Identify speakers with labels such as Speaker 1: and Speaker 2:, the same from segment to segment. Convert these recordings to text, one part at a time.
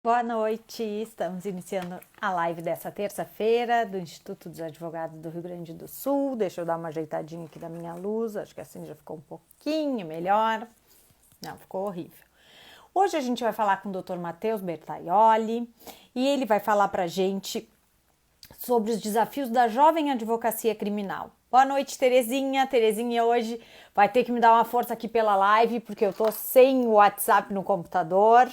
Speaker 1: Boa noite, estamos iniciando a live dessa terça-feira do Instituto dos Advogados do Rio Grande do Sul. Deixa eu dar uma ajeitadinha aqui da minha luz, acho que assim já ficou um pouquinho melhor. Não, ficou horrível. Hoje a gente vai falar com o Dr. Matheus Bertaioli e ele vai falar pra gente sobre os desafios da jovem advocacia criminal. Boa noite, Terezinha. Terezinha hoje vai ter que me dar uma força aqui pela live porque eu tô sem o WhatsApp no computador.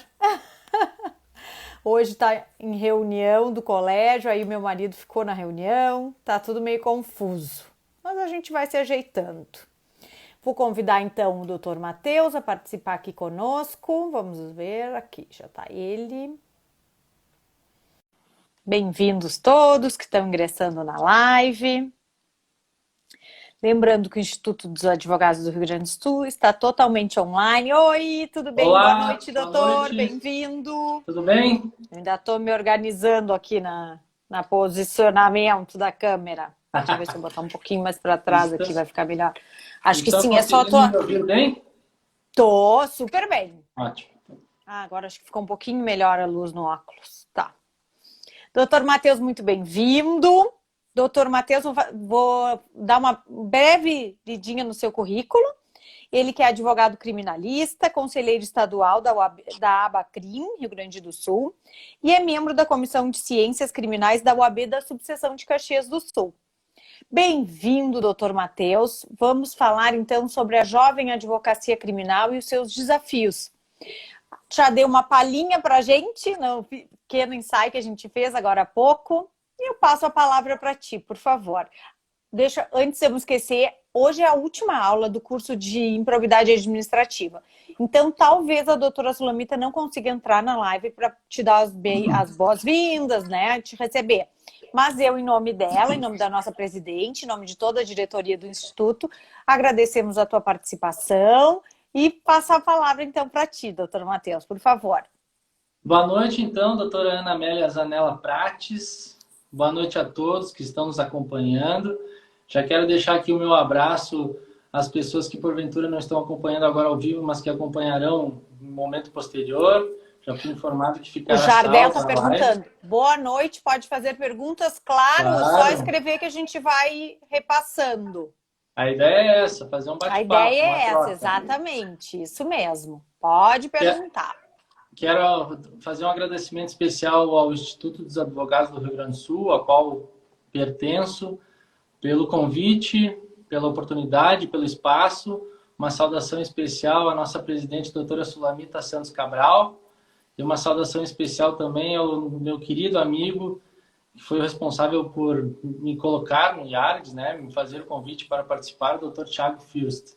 Speaker 1: Hoje tá em reunião do colégio, aí meu marido ficou na reunião, tá tudo meio confuso, mas a gente vai se ajeitando. Vou convidar então o Dr. Matheus a participar aqui conosco, vamos ver, aqui já tá ele. Bem-vindos todos que estão ingressando na live. Lembrando que o Instituto dos Advogados do Rio Grande do Sul está totalmente online. Oi, tudo bem? Boa
Speaker 2: Olá,
Speaker 1: noite,
Speaker 2: boa
Speaker 1: doutor.
Speaker 2: noite,
Speaker 1: Bem-vindo.
Speaker 2: tudo bem?
Speaker 1: Ainda estou me organizando aqui na posicionamento da câmera. Deixa eu ver se eu botar um pouquinho mais para trás aqui, vai ficar melhor. Acho que
Speaker 2: Estão
Speaker 1: sim, é só
Speaker 2: conseguindo
Speaker 1: tua.
Speaker 2: me ouvir bem?
Speaker 1: Tô super bem.
Speaker 2: Ótimo.
Speaker 1: Agora acho que ficou um pouquinho melhor a luz no óculos. Tá. Doutor Matheus, muito bem-vindo. Doutor Matheus, vou dar uma breve lidinha no seu currículo. Ele que é advogado criminalista, conselheiro estadual da Abacrim, Rio Grande do Sul, e é membro da Comissão de Ciências Criminais da UAB da Subseção de Caxias do Sul. Bem-vindo, doutor Matheus. Vamos falar então sobre a jovem advocacia criminal e os seus desafios. Já deu uma palhinha para a gente no pequeno ensaio que a gente fez agora há pouco. E eu passo a palavra para ti, por favor. Antes de eu me esquecer, hoje é a última aula do curso de improbidade administrativa. Então, talvez a doutora Sulamita não consiga entrar na live para te dar as boas-vindas, né? Te receber. Mas eu, em nome dela, em nome da nossa presidente, em nome de toda a diretoria do Instituto, agradecemos a tua participação e passo a palavra, então, para ti, doutor Matheus, por favor.
Speaker 2: Boa noite, então, doutora Ana Amélia Zanella Prates. Boa noite a todos que estão nos acompanhando. Já quero deixar aqui o meu abraço às pessoas que, porventura, não estão acompanhando agora ao vivo, mas que acompanharão no momento posterior. Já fui informado que
Speaker 1: O
Speaker 2: ficará
Speaker 1: Jardel
Speaker 2: salva
Speaker 1: está
Speaker 2: a live.
Speaker 1: perguntando. Boa noite, pode fazer perguntas? Claro, só
Speaker 2: Claro,
Speaker 1: escrever que a gente vai repassando.
Speaker 2: a ideia é essa, fazer um
Speaker 1: A ideia
Speaker 2: bate-papo, uma
Speaker 1: é essa,
Speaker 2: troca.
Speaker 1: exatamente, isso mesmo. Pode perguntar.
Speaker 2: Quero fazer um agradecimento especial ao Instituto dos Advogados do Rio Grande do Sul, a qual pertenço, pelo convite, pela oportunidade, pelo espaço. Uma saudação especial à nossa presidente, doutora Sulamita Santos Cabral, e uma saudação especial também ao meu querido amigo, que foi o responsável por me colocar no IARGS, né, me fazer o convite para participar, o doutor Thiago Fürst.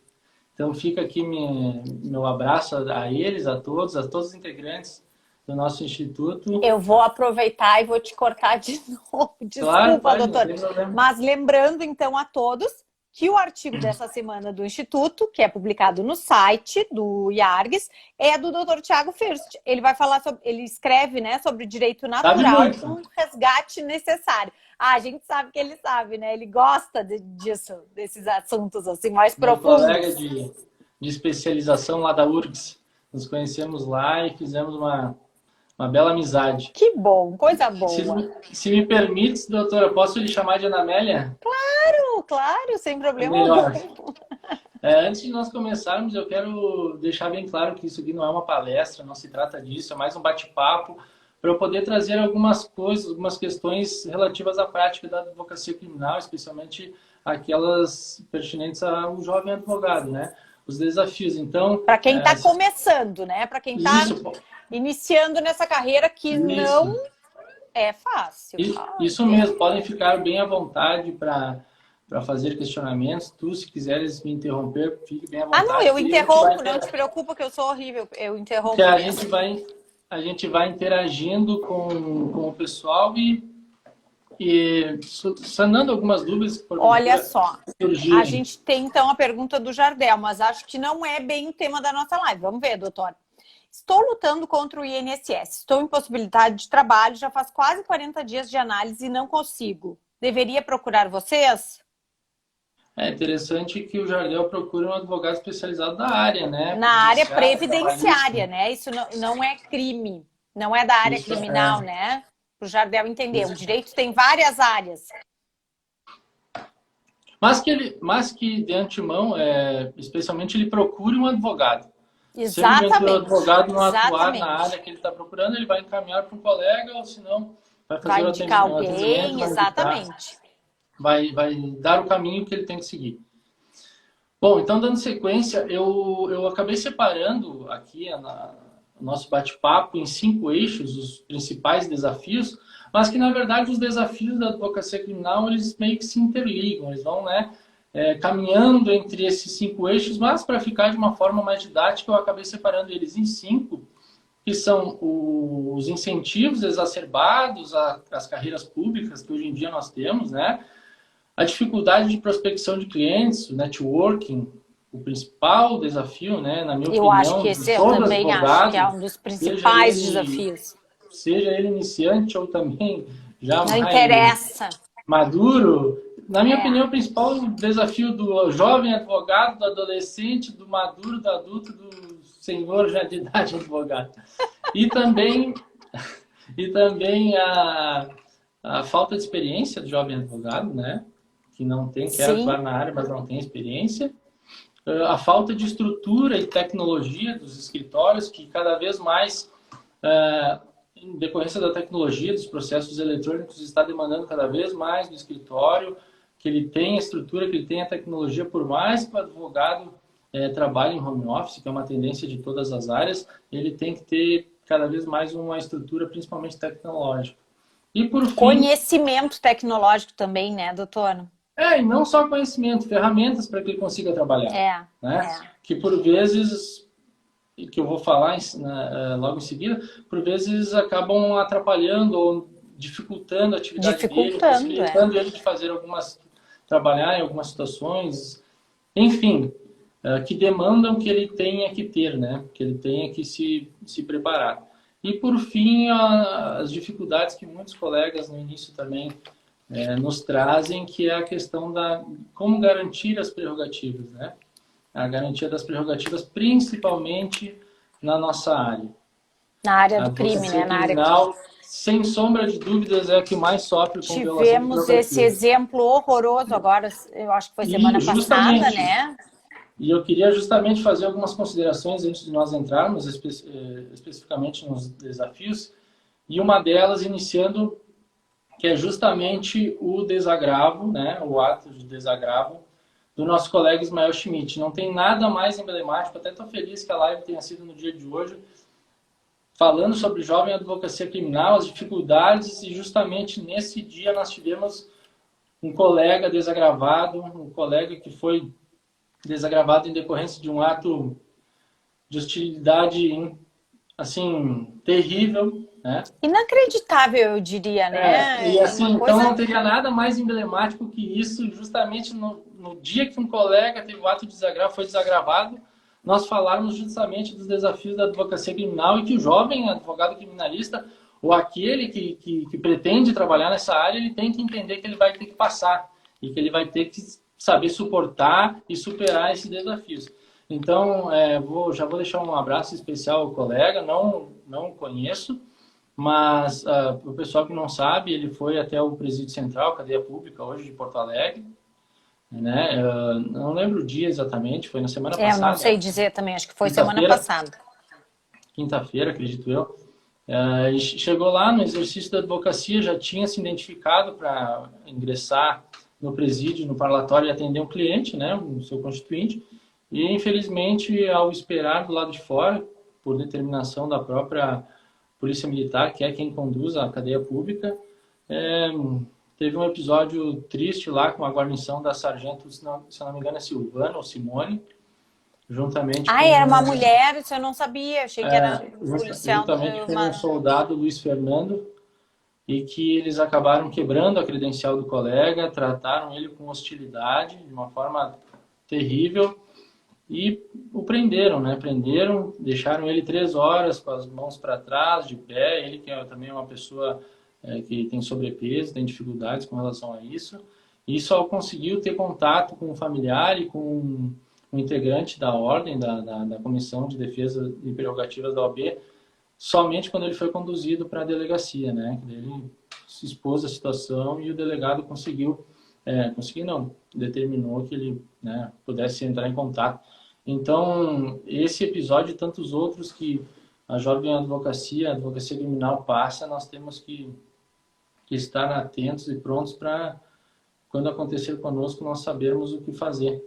Speaker 2: Então fica aqui meu abraço a eles, a todos os integrantes do nosso instituto.
Speaker 1: Eu vou aproveitar e vou te cortar de novo.
Speaker 2: Claro,
Speaker 1: Desculpa,
Speaker 2: pode, não
Speaker 1: doutor.
Speaker 2: tem problema.
Speaker 1: Mas lembrando, então, a todos que o artigo dessa semana do Instituto, que é publicado no site do IARGS, é do Dr. Tiago First. Ele vai falar sobre, ele escreve, né, sobre direito
Speaker 2: Sabe
Speaker 1: natural
Speaker 2: muito.
Speaker 1: com resgate necessário. Ah, a gente sabe que ele sabe, né? Ele gosta disso, desses assuntos assim mais
Speaker 2: Meu
Speaker 1: profundos.
Speaker 2: colega de especialização lá da URGS. Nos conhecemos lá e fizemos uma bela amizade.
Speaker 1: Que bom, coisa boa.
Speaker 2: Se me permite, doutora, posso lhe chamar de Ana Amélia?
Speaker 1: Claro, claro, sem
Speaker 2: É
Speaker 1: problema
Speaker 2: melhor.
Speaker 1: algum.
Speaker 2: Antes de nós começarmos, eu quero deixar bem claro que isso aqui não é uma palestra, não se trata disso, é mais um bate-papo para eu poder trazer algumas coisas, algumas questões relativas à prática da advocacia criminal, especialmente aquelas pertinentes ao jovem advogado, né? Os desafios. Então,
Speaker 1: Para quem está começando, né? Para quem está
Speaker 2: isso,
Speaker 1: iniciando nessa carreira que não
Speaker 2: isso,
Speaker 1: é fácil.
Speaker 2: isso mesmo. Podem ficar bem à vontade para fazer questionamentos. Tu, se quiseres me interromper, fique bem à
Speaker 1: Ah, não,
Speaker 2: vontade.
Speaker 1: eu interrompo, não te preocupa que eu sou horrível. Eu interrompo
Speaker 2: Que
Speaker 1: mesmo.
Speaker 2: a gente vai interagindo com o pessoal e sanando algumas dúvidas que
Speaker 1: Olha
Speaker 2: porventura
Speaker 1: só, a
Speaker 2: surgirem.
Speaker 1: gente tem então a pergunta do Jardel, mas acho que não é bem o tema da nossa live. Vamos ver, doutor. Estou lutando contra o INSS. Estou em possibilidade de trabalho, já faz quase 40 dias de análise e não consigo. Deveria procurar vocês?
Speaker 2: É interessante que o Jardel procure um advogado especializado da área, né?
Speaker 1: Na área
Speaker 2: Judiciária,
Speaker 1: previdenciária,
Speaker 2: trabalhista.
Speaker 1: né? Isso não é crime. Não é da área
Speaker 2: Isso
Speaker 1: criminal, né? Para o Jardel entender. O direito tem várias áreas.
Speaker 2: Mas que de antemão, especialmente, ele procure um advogado. Se o
Speaker 1: Exatamente.
Speaker 2: advogado não atuar na
Speaker 1: Exatamente.
Speaker 2: área que ele está procurando, ele vai encaminhar para um colega, ou se não, vai fazer
Speaker 1: Vai
Speaker 2: o
Speaker 1: indicar
Speaker 2: atendimento,
Speaker 1: alguém,
Speaker 2: vai indicar,
Speaker 1: exatamente.
Speaker 2: vai dar o caminho que ele tem que seguir. Bom, então, dando sequência, eu acabei separando aqui o nosso bate-papo em 5 eixos, os principais desafios, mas que, na verdade, os desafios da advocacia criminal, eles meio que se interligam, eles vão, né, caminhando entre esses 5 eixos, mas para ficar de uma forma mais didática, eu acabei separando eles em 5, que são os incentivos exacerbados às carreiras públicas que hoje em dia nós temos, né? A dificuldade de prospecção de clientes, o networking, o principal desafio, né, na minha
Speaker 1: Eu acho
Speaker 2: opinião,
Speaker 1: que
Speaker 2: de
Speaker 1: esse eu
Speaker 2: todo
Speaker 1: também acho que é
Speaker 2: advogado,
Speaker 1: um dos principais desafios.
Speaker 2: seja ele iniciante ou também já
Speaker 1: Não
Speaker 2: mais
Speaker 1: interessa.
Speaker 2: maduro. Na minha opinião, o principal desafio do jovem advogado, do adolescente, do maduro, do adulto, do senhor já de idade advogado. E também a falta de experiência do jovem advogado, né? Que não tem, quer
Speaker 1: Sim.
Speaker 2: atuar na área, mas não tem experiência. A falta de estrutura e tecnologia dos escritórios, que cada vez mais, em decorrência da tecnologia, dos processos eletrônicos, está demandando cada vez mais do escritório, que ele tenha estrutura, que ele tenha tecnologia, por mais que o advogado trabalhe em home office, que é uma tendência de todas as áreas, ele tem que ter cada vez mais uma estrutura, principalmente tecnológica. E por fim...
Speaker 1: Conhecimento tecnológico também, né, doutor?
Speaker 2: E não só conhecimento, ferramentas para que ele consiga trabalhar. Que por vezes, que eu vou falar logo em seguida, por vezes acabam atrapalhando ou dificultando a atividade dele, possibilitando ele de fazer trabalhar em algumas situações, enfim, que demandam que ele tenha que ter, né? Que ele tenha que se preparar. E por fim, as dificuldades que muitos colegas no início também nos trazem, que é a questão da como garantir as prerrogativas, né? A garantia das prerrogativas, principalmente na nossa área.
Speaker 1: Na área do crime, né?
Speaker 2: Na área criminal, sem sombra de dúvidas, é a que mais sofre com violação de prerrogativas.
Speaker 1: Tivemos esse exemplo horroroso agora, eu acho que foi semana passada, né?
Speaker 2: E eu queria justamente fazer algumas considerações antes de nós entrarmos especificamente nos desafios, e uma delas iniciando, que é justamente o desagravo, né, o ato de desagravo do nosso colega Ismael Schmidt. Não tem nada mais emblemático, até estou feliz que a live tenha sido no dia de hoje, falando sobre jovem advocacia criminal, as dificuldades, e justamente nesse dia nós tivemos um colega desagravado, um colega que foi desagravado em decorrência de um ato de hostilidade, assim, terrível, né?
Speaker 1: Inacreditável, eu diria, né?
Speaker 2: E assim, então não teria nada mais emblemático que isso, justamente no dia que um colega teve o ato de desagravo, foi desagravado, nós falarmos justamente dos desafios da advocacia criminal, e que o jovem advogado criminalista, ou aquele que pretende trabalhar nessa área, ele tem que entender que ele vai ter que passar, e que ele vai ter que saber suportar e superar esses desafios. Então, já vou deixar um abraço especial ao colega, não conheço, mas o pessoal que não sabe, ele foi até o Presídio Central, cadeia pública hoje de Porto Alegre, né? Não lembro o dia exatamente, foi na semana passada.
Speaker 1: Eu não sei dizer também, acho que foi semana passada.
Speaker 2: Quinta-feira, acredito eu. E chegou lá no exercício da advocacia, já tinha se identificado para ingressar no presídio, no parlatório, e atender um cliente, né, o seu constituinte, e infelizmente, ao esperar do lado de fora, por determinação da própria Polícia Militar, que é quem conduz a cadeia pública, teve um episódio triste lá com a guarnição da sargento, se não me engano é Silvana ou Simone, juntamente com...
Speaker 1: era uma mulher, isso eu não sabia, achei que era um policial.
Speaker 2: Juntamente com um soldado, Luiz Fernando, e que eles acabaram quebrando a credencial do colega, trataram ele com hostilidade, de uma forma terrível, e o prenderam, né? Prenderam, deixaram ele 3 horas com as mãos para trás, de pé, ele que também é uma pessoa que tem sobrepeso, tem dificuldades com relação a isso, e só conseguiu ter contato com um familiar e com um integrante da ordem, da Comissão de Defesa e Prerrogativas da OAB, somente quando ele foi conduzido para a delegacia, né? Ele se expôs à situação e o delegado determinou que ele, né, pudesse entrar em contato. Então, esse episódio e tantos outros que a Jovem Advocacia, a Advocacia Criminal passa, nós temos que estar atentos e prontos para, quando acontecer conosco, nós sabermos o que fazer.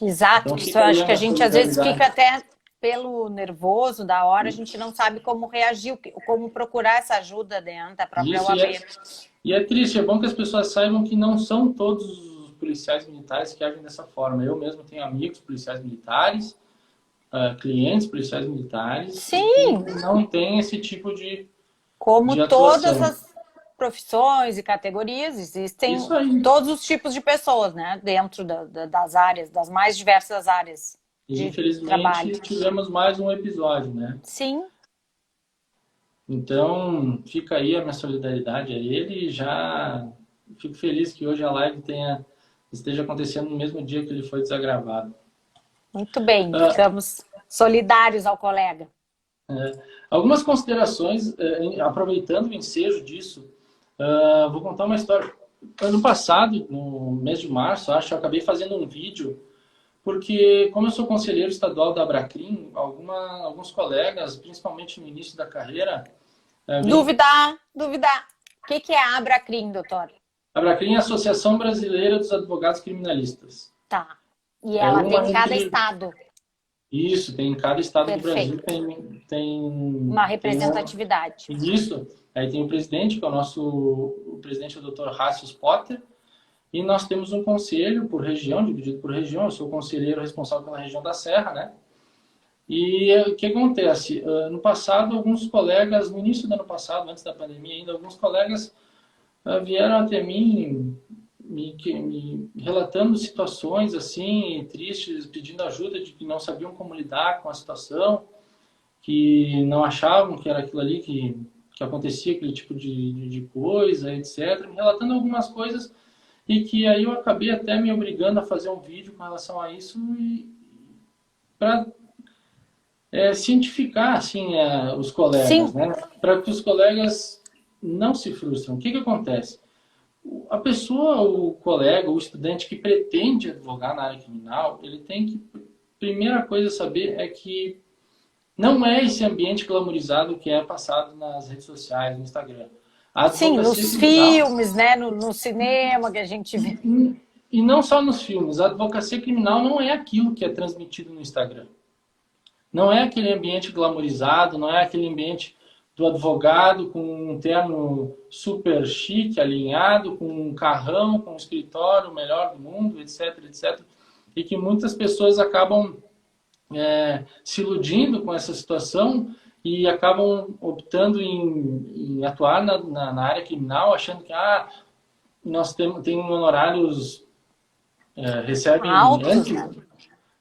Speaker 1: Exato,
Speaker 2: Então,
Speaker 1: isso eu acho que a gente às vezes
Speaker 2: solidariedade.
Speaker 1: fica até pelo nervoso da hora, a gente não sabe como reagir, como procurar essa ajuda dentro da própria
Speaker 2: Isso,
Speaker 1: OAB.
Speaker 2: e é triste, é bom que as pessoas saibam que não são todos os policiais militares que agem dessa forma. Eu mesmo tenho amigos policiais militares, clientes policiais militares,
Speaker 1: Sim,
Speaker 2: que não têm esse tipo de
Speaker 1: como
Speaker 2: atuação.
Speaker 1: todas as profissões e categorias, existem
Speaker 2: Isso aí.
Speaker 1: todos os tipos de pessoas, né? Dentro das áreas, das mais diversas áreas
Speaker 2: E,
Speaker 1: de
Speaker 2: infelizmente,
Speaker 1: trabalho.
Speaker 2: tivemos mais um episódio, né?
Speaker 1: Sim.
Speaker 2: Então, fica aí a minha solidariedade a ele e já fico feliz que hoje a live esteja acontecendo no mesmo dia que ele foi desagravado.
Speaker 1: Muito bem, ficamos solidários ao colega.
Speaker 2: Algumas considerações, aproveitando o ensejo disso, vou contar uma história. Ano passado, no mês de março, eu acabei fazendo um vídeo, porque como eu sou conselheiro estadual da Abracrim, alguns colegas, principalmente no início da carreira...
Speaker 1: Dúvida. O que é a Abracrim, doutor?
Speaker 2: A Abracrim é a Associação Brasileira dos Advogados Criminalistas.
Speaker 1: Tá. E ela tem em cada estado.
Speaker 2: Isso, tem em cada estado
Speaker 1: Perfeito.
Speaker 2: do Brasil tem
Speaker 1: uma representatividade.
Speaker 2: Isso. Aí tem o presidente, que é o presidente é o Dr. Rácios Potter, e nós temos um conselho por região, dividido por região. Eu sou o conselheiro responsável pela região da Serra, né? E o que acontece? No passado, alguns colegas, no início do ano passado, antes da pandemia ainda, alguns colegas vieram até mim me relatando situações assim tristes, pedindo ajuda, de que não sabiam como lidar com a situação, que não achavam que era aquilo ali que acontecia, aquele tipo de coisa, etc. Me relatando algumas coisas e que aí eu acabei até me obrigando a fazer um vídeo com relação a isso e para cientificar assim os colegas,
Speaker 1: Sim.
Speaker 2: né? Para que os colegas não se frustrem. O que acontece? A pessoa, o colega, o estudante que pretende advogar na área criminal, ele tem que, primeira coisa a saber é que não é esse ambiente glamorizado que é passado nas redes sociais, no Instagram.
Speaker 1: Sim, nos filmes, né? No cinema que a gente vê.
Speaker 2: E não só nos filmes. A advocacia criminal não é aquilo que é transmitido no Instagram. Não é aquele ambiente glamorizado, não é aquele ambiente do advogado com um terno super chique, alinhado, com um carrão, com um escritório melhor do mundo, etc, etc. E que muitas pessoas acabam se iludindo com essa situação e acabam optando em atuar na área criminal, achando que nós temos honorários, recebem
Speaker 1: altos,
Speaker 2: antes.
Speaker 1: né?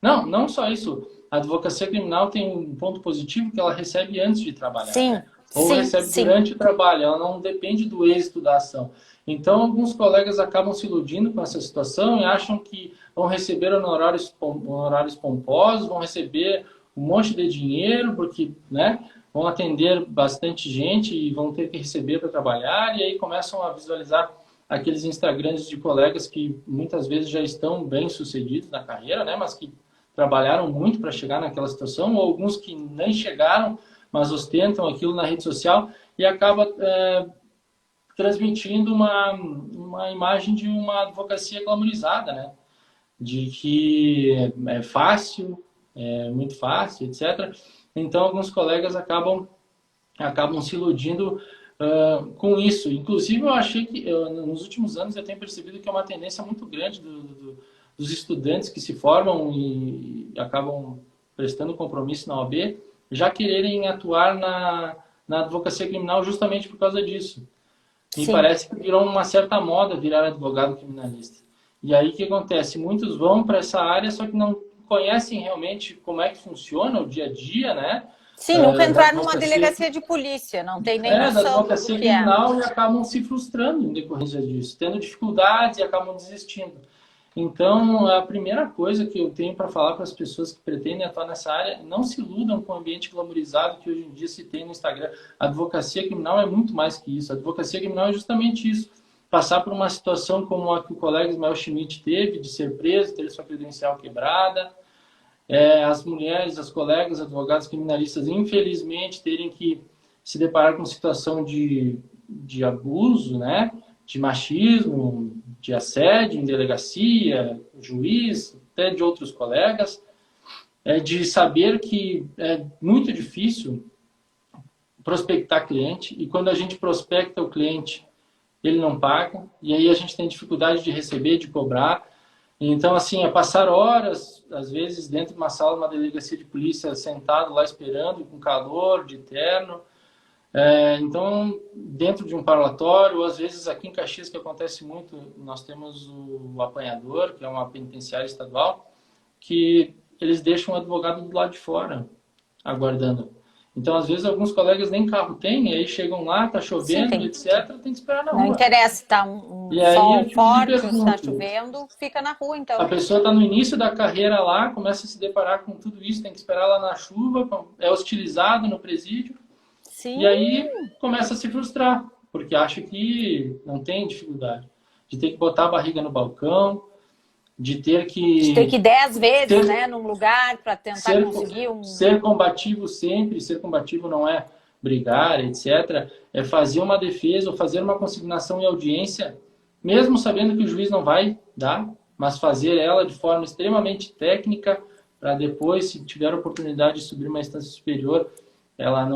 Speaker 2: Não só isso. A advocacia criminal tem um ponto positivo que ela recebe antes de trabalhar.
Speaker 1: Sim.
Speaker 2: Né? Ou recebe durante o trabalho, ela não depende do êxito da ação. Então, alguns colegas acabam se iludindo com essa situação e acham que vão receber honorários pomposos, vão receber um monte de dinheiro, porque vão atender bastante gente e vão ter que receber para trabalhar, e aí começam a visualizar aqueles Instagrams de colegas que muitas vezes já estão bem sucedidos na carreira, né, mas que trabalharam muito para chegar naquela situação, ou alguns que nem chegaram, mas ostentam aquilo na rede social e acaba transmitindo uma imagem de uma advocacia glamorizada, né? De que é fácil, é muito fácil, etc. Então, alguns colegas acabam se iludindo com isso. Inclusive, eu achei que, nos últimos anos, eu tenho percebido que é uma tendência muito grande dos estudantes que se formam e acabam prestando compromisso na OAB, já quererem atuar na advocacia criminal justamente por causa disso. Me parece que virou uma certa moda virar advogado criminalista. E aí o que acontece? Muitos vão para essa área, só que não conhecem realmente como é que funciona o dia a dia, né?
Speaker 1: Sim, nunca entraram numa delegacia de polícia, não tem nem noção
Speaker 2: da advocacia criminal e acabam se frustrando em decorrência disso, tendo dificuldades e acabam desistindo. Então, a primeira coisa que eu tenho para falar para as pessoas que pretendem atuar nessa área, não se iludam com o ambiente glamorizado que hoje em dia se tem no Instagram. A advocacia criminal é muito mais que isso. A advocacia criminal é justamente isso. Passar por uma situação como a que o colega Ismael Schmidt teve, de ser preso, ter sua credencial quebrada. As mulheres, as colegas, advogados criminalistas, infelizmente, terem que se deparar com situação de abuso, né? De machismo, de assédio em delegacia, juiz, até de outros colegas, de saber que é muito difícil prospectar cliente, e quando a gente prospecta o cliente, ele não paga, e aí a gente tem dificuldade de receber, de cobrar. Então, assim, é passar horas, às vezes, dentro de uma sala, uma delegacia de polícia, sentado lá esperando, com calor, de terno. Então, dentro de um parlatório, ou às vezes aqui em Caxias, que acontece muito, nós temos o apanhador, que é uma penitenciária estadual, que eles deixam o advogado do lado de fora, aguardando. Então, às vezes, alguns colegas nem carro têm, e aí chegam lá, tá chovendo,
Speaker 1: Sim,
Speaker 2: etc., tem que esperar na rua.
Speaker 1: Não interessa se tá um
Speaker 2: E aí,
Speaker 1: sol
Speaker 2: eu te
Speaker 1: forte, se está
Speaker 2: pergunto,
Speaker 1: chovendo, fica na rua,
Speaker 2: a
Speaker 1: então.
Speaker 2: pessoa está no início da carreira lá, começa a se deparar com tudo isso, tem que esperar lá na chuva, é hostilizado no presídio,
Speaker 1: Sim.
Speaker 2: e aí começa a se frustrar, porque acha que não tem dificuldade. De ter que botar a barriga no balcão, de ter que...
Speaker 1: De ter que ir 10 vezes, né, num lugar para tentar conseguir um...
Speaker 2: Ser combativo sempre, ser combativo não é brigar, etc. É fazer uma defesa ou fazer uma consignação em audiência, mesmo sabendo que o juiz não vai dar, mas fazer ela de forma extremamente técnica, para depois, se tiver a oportunidade de subir uma instância superior, ela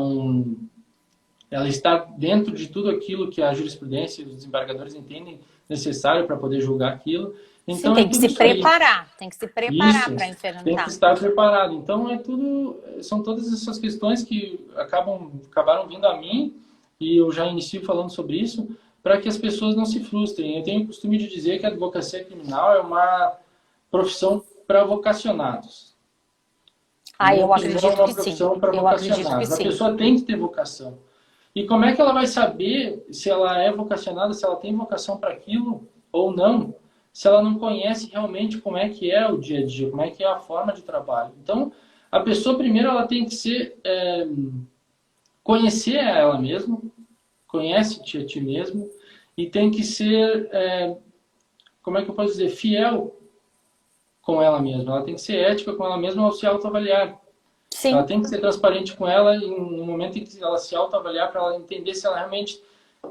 Speaker 2: está dentro de tudo aquilo que a jurisprudência e os desembargadores entendem necessário para poder julgar aquilo. Então,
Speaker 1: Sim, tem que se preparar, tem que se preparar para enfrentar.
Speaker 2: Tem que estar preparado. Então, são todas essas questões que acabaram vindo a mim, e eu já inicio falando sobre isso, para que as pessoas não se frustrem. Eu tenho o costume de dizer que a advocacia criminal é uma profissão para vocacionados.
Speaker 1: Eu acredito que sim. Eu acredito que
Speaker 2: sim. A
Speaker 1: sim.
Speaker 2: pessoa tem que ter vocação. E como é que ela vai saber se ela é vocacionada, se ela tem vocação para aquilo ou não, se ela não conhece realmente como é que é o dia a dia, como é que é a forma de trabalho? Então, a pessoa primeiro ela tem que conhecer ela mesma, conhece-te a ti mesmo, e tem que ser, como é que eu posso dizer, fiel com ela mesma. Ela tem que ser ética com ela mesma ao se autoavaliar.
Speaker 1: Sim.
Speaker 2: Ela tem que ser transparente com ela no momento em que ela se autoavaliar, para ela entender se ela realmente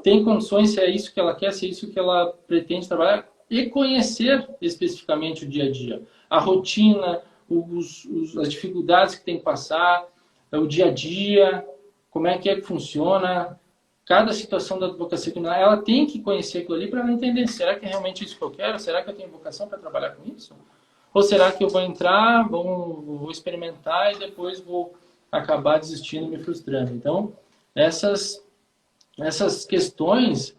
Speaker 2: tem condições, se é isso que ela quer, se é isso que ela pretende trabalhar, e conhecer especificamente o dia a dia. A rotina, as dificuldades que tem que passar, o dia a dia, como é que funciona. Cada situação da advocacia criminal, ela tem que conhecer aquilo ali para ela entender, será que é realmente isso que eu quero? Será que eu tenho vocação para trabalhar com isso? Ou será que eu vou entrar, vou experimentar e depois vou acabar desistindo e me frustrando? Então, essas questões,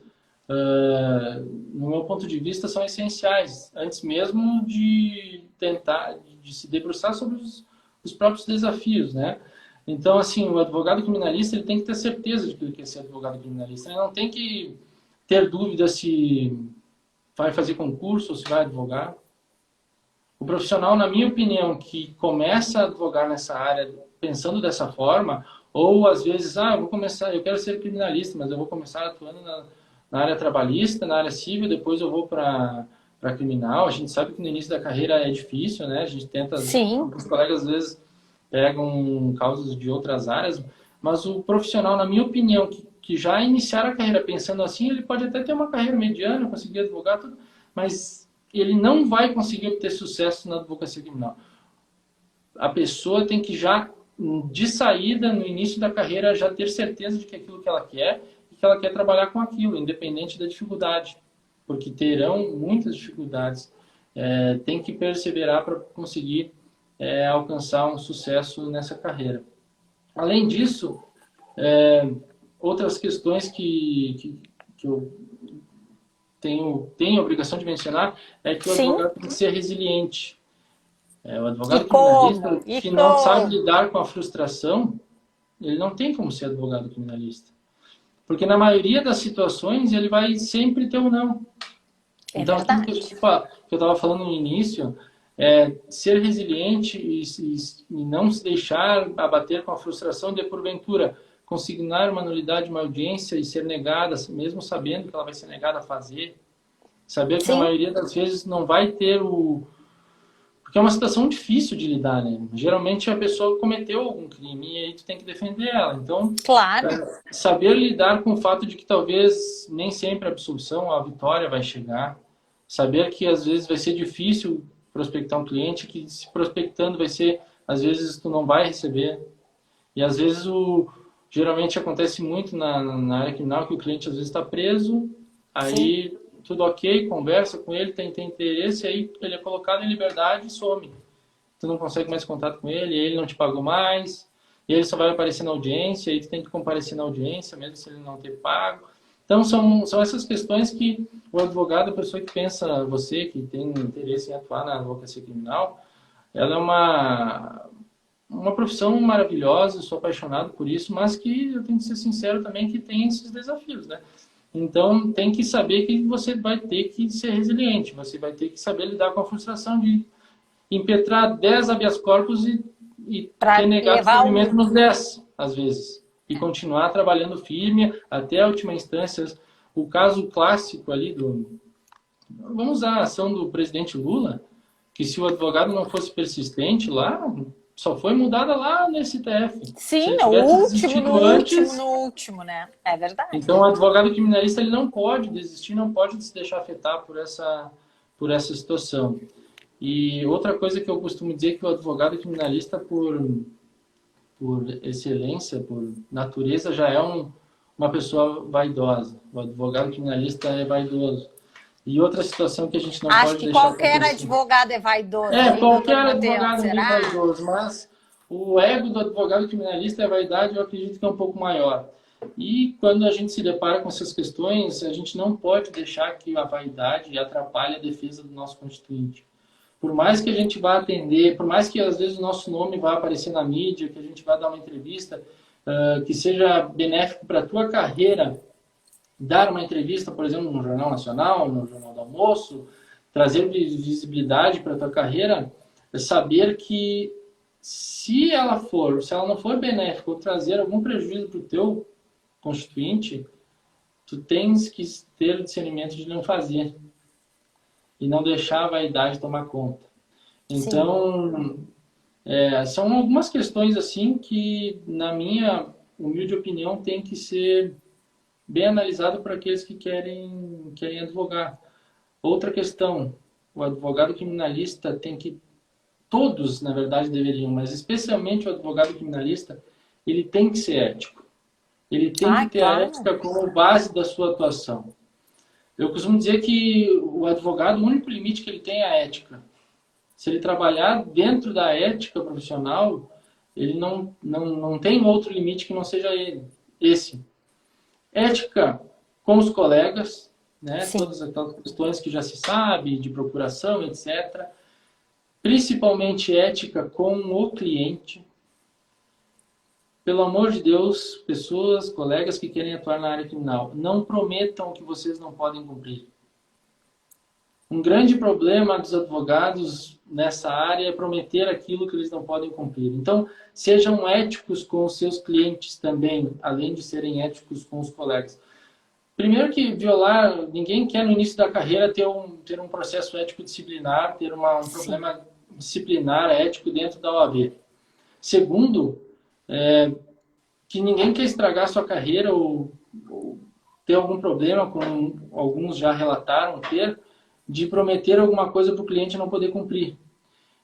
Speaker 2: no meu ponto de vista, são essenciais, antes mesmo de tentar, de se debruçar sobre os próprios desafios, né? Então, assim, o advogado criminalista ele tem que ter certeza de que ele quer ser advogado criminalista. Ele não tem que ter dúvida se vai fazer concurso ou se vai advogar. O profissional, na minha opinião, que começa a advogar nessa área pensando dessa forma, ou às vezes, eu quero ser criminalista, mas eu vou começar atuando na área trabalhista, na área civil, depois eu vou para criminal. A gente sabe que no início da carreira é difícil, né? A gente tenta...
Speaker 1: Sim.
Speaker 2: Os colegas às vezes pegam causas de outras áreas, mas o profissional, na minha opinião, que já iniciar a carreira pensando assim, ele pode até ter uma carreira mediana, conseguir advogar, tudo, mas ele não vai conseguir obter sucesso na advocacia criminal. A pessoa tem que já, de saída, no início da carreira, já ter certeza de que é aquilo que ela quer e que ela quer trabalhar com aquilo, independente da dificuldade, porque terão muitas dificuldades. Tem que perseverar para conseguir alcançar um sucesso nessa carreira. Além disso, outras questões que eu tenho a obrigação de mencionar é que o advogado tem que ser resiliente. O advogado criminalista que não sabe lidar com a frustração, ele não tem como ser advogado criminalista. Porque na maioria das situações ele vai sempre ter um não.
Speaker 1: É
Speaker 2: Então, aquilo que
Speaker 1: verdade.
Speaker 2: que eu estava falando no início, é ser resiliente e não se deixar abater com a frustração de, porventura, consignar uma nulidade, uma audiência e ser negada, mesmo sabendo que ela vai ser negada a fazer. Saber que na
Speaker 1: Sim,
Speaker 2: maioria das vezes não vai ter o... Porque é uma situação difícil de lidar, né? Geralmente a pessoa cometeu algum crime e aí tu tem que defender ela. Então,
Speaker 1: claro.
Speaker 2: saber lidar com o fato de que talvez nem sempre a absolvição, a vitória vai chegar. Saber que às vezes vai ser difícil prospectar um cliente, que se prospectando vai ser, às vezes tu não vai receber. E às vezes geralmente acontece muito na área criminal que o cliente às vezes está preso,
Speaker 1: Sim.
Speaker 2: aí tudo ok, conversa com ele, tem interesse, aí ele é colocado em liberdade e some. Tu não consegue mais contato com ele não te pagou mais, e ele só vai aparecer na audiência, aí tu tem que comparecer na audiência, mesmo se ele não ter pago. Então, são essas questões que o advogado, a pessoa que pensa, você que tem interesse em atuar na advocacia criminal, ela é uma profissão maravilhosa, sou apaixonado por isso, mas que eu tenho que ser sincero também que tem esses desafios, né? Então, tem que saber que você vai ter que ser resiliente, você vai ter que saber lidar com a frustração de impetrar 10 habeas corpus e ter
Speaker 1: Para
Speaker 2: negado o
Speaker 1: levar
Speaker 2: provimento
Speaker 1: um.
Speaker 2: nos 10, às vezes. E continuar trabalhando firme até a última instância. O caso clássico ali do... Vamos usar a ação do presidente Lula, que se o advogado não fosse persistente lá, só foi mudada lá no STF. Se
Speaker 1: Sim,
Speaker 2: ele
Speaker 1: no
Speaker 2: tivesse
Speaker 1: último, no
Speaker 2: desistido
Speaker 1: último,
Speaker 2: antes,
Speaker 1: no último, né? É verdade.
Speaker 2: então o advogado criminalista ele não pode desistir, não pode se deixar afetar por essa situação. E outra coisa que eu costumo dizer é que o advogado criminalista, por excelência, por natureza, já é uma pessoa vaidosa. O advogado criminalista é vaidoso. E outra situação que a gente não
Speaker 1: Acho
Speaker 2: pode
Speaker 1: que
Speaker 2: deixar
Speaker 1: qualquer
Speaker 2: acontecer.
Speaker 1: advogado é vaidoso,
Speaker 2: É,
Speaker 1: hein,
Speaker 2: qualquer
Speaker 1: doutor Matheus?
Speaker 2: advogado é bem
Speaker 1: Será?
Speaker 2: vaidoso, mas o ego do advogado criminalista é a vaidade, eu acredito que é um pouco maior. E quando a gente se depara com essas questões, a gente não pode deixar que a vaidade atrapalhe a defesa do nosso constituinte. Por mais que a gente vá atender, por mais que às vezes o nosso nome vá aparecer na mídia, que a gente vá dar uma entrevista, que seja benéfico para a tua carreira, dar uma entrevista, por exemplo, no Jornal Nacional, no Jornal do Almoço, trazer visibilidade para a tua carreira, é saber que se ela não for benéfica ou trazer algum prejuízo para o teu constituinte, tu tens que ter o discernimento de não fazer e não deixar a vaidade tomar conta.
Speaker 1: Sim.
Speaker 2: Então, são algumas questões assim que, na minha humilde opinião, tem que ser bem analisado para aqueles que querem advogar. Outra questão, o advogado criminalista tem que, todos na verdade deveriam, mas especialmente o advogado criminalista, ele tem que ser ético. Ele tem que
Speaker 1: Ai,
Speaker 2: ter a
Speaker 1: claro.
Speaker 2: ética como base da sua atuação. Eu costumo dizer que o advogado, o único limite que ele tem é a ética. Se ele trabalhar dentro da ética profissional, ele não tem outro limite que não seja esse. Ética com os colegas, né?
Speaker 1: Sim.
Speaker 2: Todas aquelas questões que já se sabe, de procuração, etc. Principalmente ética com o cliente. Pelo amor de Deus, pessoas, colegas que querem atuar na área criminal, não prometam o que vocês não podem cumprir. Um grande problema dos advogados nessa área é prometer aquilo que eles não podem cumprir. Então, sejam éticos com os seus clientes também, além de serem éticos com os colegas. Primeiro que violar, ninguém quer no início da carreira ter um processo ético disciplinar, ter um
Speaker 1: Sim.
Speaker 2: problema disciplinar ético dentro da OAB. Segundo, que ninguém quer estragar sua carreira ou ter algum problema, como alguns já relataram ter, de prometer alguma coisa para o cliente não poder cumprir.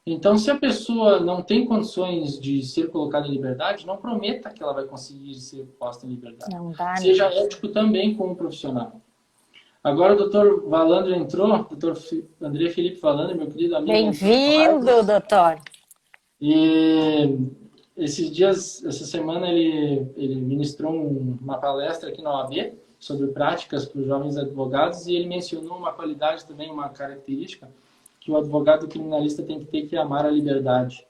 Speaker 2: Então, se a pessoa não tem condições de ser colocada em liberdade, não prometa que ela vai conseguir ser posta em liberdade.
Speaker 1: Não dá,
Speaker 2: Seja
Speaker 1: né?
Speaker 2: ético também como profissional. Agora o doutor Valandro entrou, doutor André Felipe Valandro, meu querido amigo, entrou na
Speaker 1: Bem-vindo,
Speaker 2: live.
Speaker 1: doutor.
Speaker 2: E esses dias, essa semana, ele ministrou uma palestra aqui na OAB sobre práticas para os jovens advogados e ele mencionou uma qualidade também, uma característica que o advogado criminalista tem que ter, que é amar a liberdade.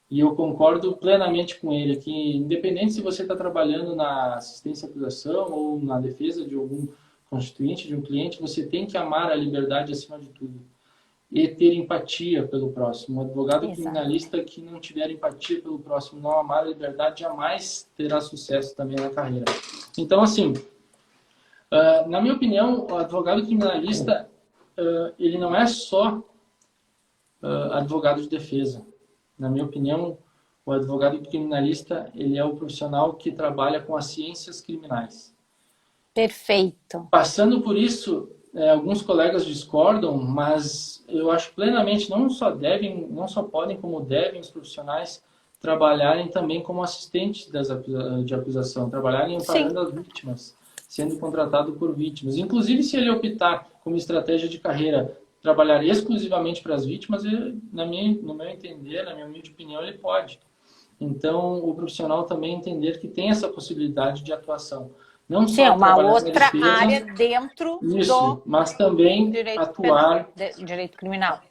Speaker 2: E eu concordo plenamente com ele, que independente se você está trabalhando na assistência à acusação ou na defesa de algum constituinte de um cliente, você tem que amar a liberdade acima de tudo e ter empatia pelo próximo. Um advogado criminalista que não tiver empatia pelo próximo, não amar a liberdade, jamais terá sucesso também na carreira. Então, assim, na minha opinião, o advogado criminalista, ele não é só advogado de defesa. Na minha opinião, o advogado criminalista, ele é o profissional que trabalha com as ciências criminais.
Speaker 1: Perfeito.
Speaker 2: Passando por isso, alguns colegas discordam, mas eu acho plenamente não só podem, como devem os profissionais trabalharem também como assistentes de acusação, trabalharem amparando as vítimas, sendo contratado por vítimas. Inclusive, se ele optar como estratégia de carreira trabalhar exclusivamente para as vítimas, no meu entender, na minha humilde opinião, ele pode. Então, o profissional também entender que tem essa possibilidade de atuação. Não só
Speaker 1: é uma outra
Speaker 2: defesa,
Speaker 1: área dentro do
Speaker 2: mas também
Speaker 1: direito criminal.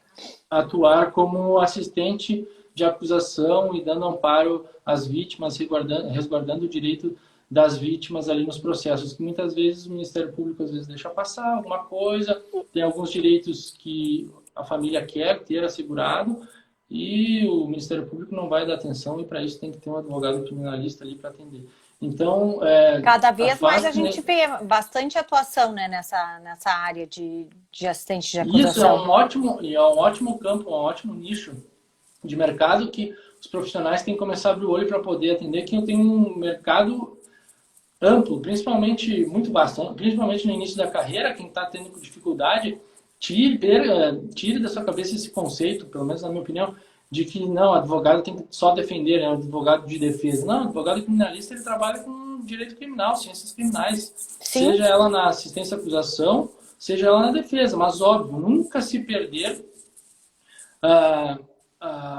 Speaker 2: Atuar como assistente de acusação e dando amparo às vítimas, resguardando o direito das vítimas ali nos processos, que muitas vezes o Ministério Público às vezes deixa passar alguma coisa, tem alguns direitos que a família quer ter assegurado e o Ministério Público não vai dar atenção e para isso tem que ter um advogado criminalista ali para atender. Então,
Speaker 1: cada vez mais a gente vê bastante atuação, né, nessa área de assistente de acusação.
Speaker 2: Isso é um ótimo campo, um ótimo nicho de mercado que os profissionais têm que começar a abrir o olho para poder atender, que tem um mercado amplo, principalmente muito bastante, principalmente no início da carreira, quem está tendo dificuldade, tire da sua cabeça esse conceito, pelo menos na minha opinião, de que não, advogado tem que só defender, é um advogado de defesa. Não, advogado criminalista, ele trabalha com direito criminal, ciências criminais.
Speaker 1: Sim.
Speaker 2: Seja ela na assistência à acusação, seja ela na defesa. Mas, óbvio, nunca se perder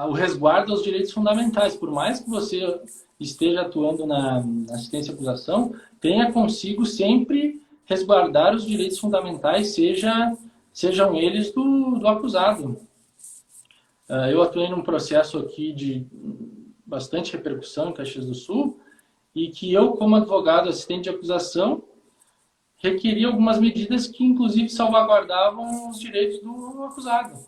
Speaker 2: o resguardo aos direitos fundamentais. Por mais que você esteja atuando na assistência à acusação, tenha consigo sempre resguardar os direitos fundamentais, sejam eles do acusado. Eu atuei num processo aqui de bastante repercussão em Caxias do Sul e que eu, como advogado assistente de acusação, requeria algumas medidas que, inclusive, salvaguardavam os direitos do acusado.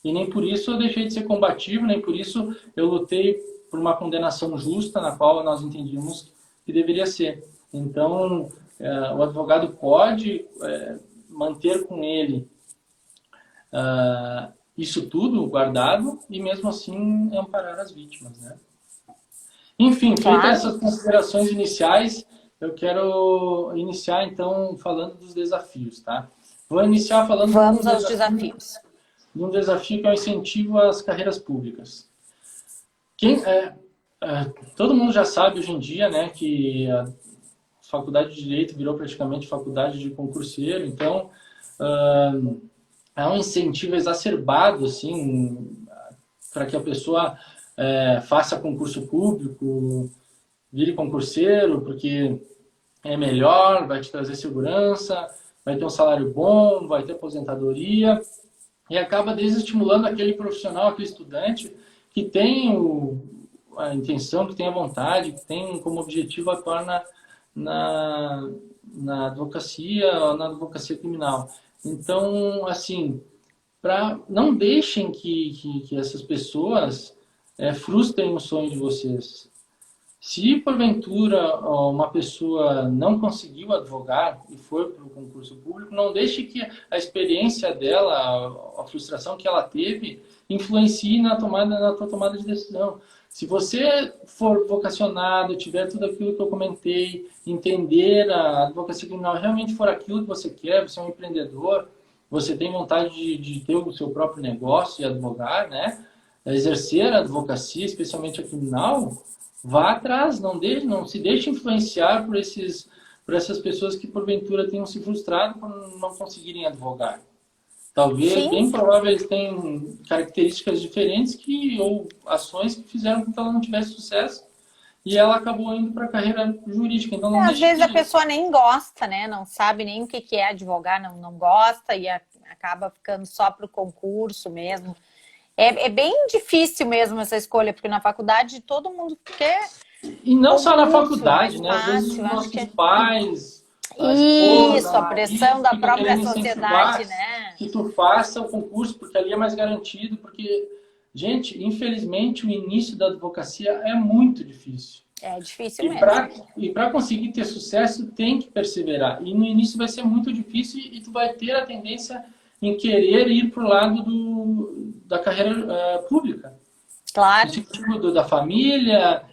Speaker 2: E nem por isso eu deixei de ser combativo, nem por isso eu lutei por uma condenação justa, na qual nós entendíamos que deveria ser. Então, o advogado pode manter com ele isso tudo guardado e mesmo assim amparar as vítimas, né? Enfim, feitas essas considerações iniciais, eu quero iniciar então falando dos desafios, tá? Vou iniciar falando
Speaker 1: aos desafios.
Speaker 2: De um desafio que é o incentivo às carreiras públicas. Todo mundo já sabe hoje em dia, né, que a faculdade de Direito virou praticamente faculdade de concurseiro, então há um incentivo exacerbado assim, para que a pessoa faça concurso público, vire concurseiro, porque é melhor, vai te trazer segurança, vai ter um salário bom, vai ter aposentadoria, e acaba desestimulando aquele profissional, aquele estudante que tem a intenção, que tem a vontade, que tem como objetivo atuar na advocacia ou na advocacia criminal. Então, assim, não deixem que essas pessoas frustrem o sonho de vocês. Se, porventura, uma pessoa não conseguiu advogar e foi para o concurso público, não deixe que a experiência dela, a frustração que ela teve, influencie na tua tomada de decisão. Se você for vocacionado, tiver tudo aquilo que eu comentei, entender a advocacia criminal, realmente for aquilo que você quer, você é um empreendedor, você tem vontade de ter o seu próprio negócio e advogar, né? Exercer a advocacia, especialmente a criminal, vá atrás, não se deixe influenciar por essas pessoas que porventura tenham se frustrado por não conseguirem advogar. Talvez, sim, bem provável, eles tenham características diferentes ou ações que fizeram com que ela não tivesse sucesso e ela acabou indo para a carreira jurídica. Então,
Speaker 1: às vezes a pessoa nem gosta, né? Não sabe nem o que é advogar, não gosta e acaba ficando só para o concurso mesmo. É bem difícil mesmo essa escolha, porque na faculdade todo mundo quer...
Speaker 2: E não só na faculdade, né? Às vezes os nossos pais... a esposa,
Speaker 1: Isso, a
Speaker 2: marido,
Speaker 1: pressão da
Speaker 2: fica
Speaker 1: própria
Speaker 2: querendo
Speaker 1: sociedade,
Speaker 2: incentivar
Speaker 1: né?
Speaker 2: que tu faça o concurso, porque ali é mais garantido, porque, gente, infelizmente o início da advocacia é muito difícil.
Speaker 1: É difícil
Speaker 2: E
Speaker 1: mesmo.
Speaker 2: para conseguir ter sucesso, tem que perseverar. E no início vai ser muito difícil e tu vai ter a tendência em querer ir para o lado da carreira pública.
Speaker 1: Claro.
Speaker 2: Incentivo da família,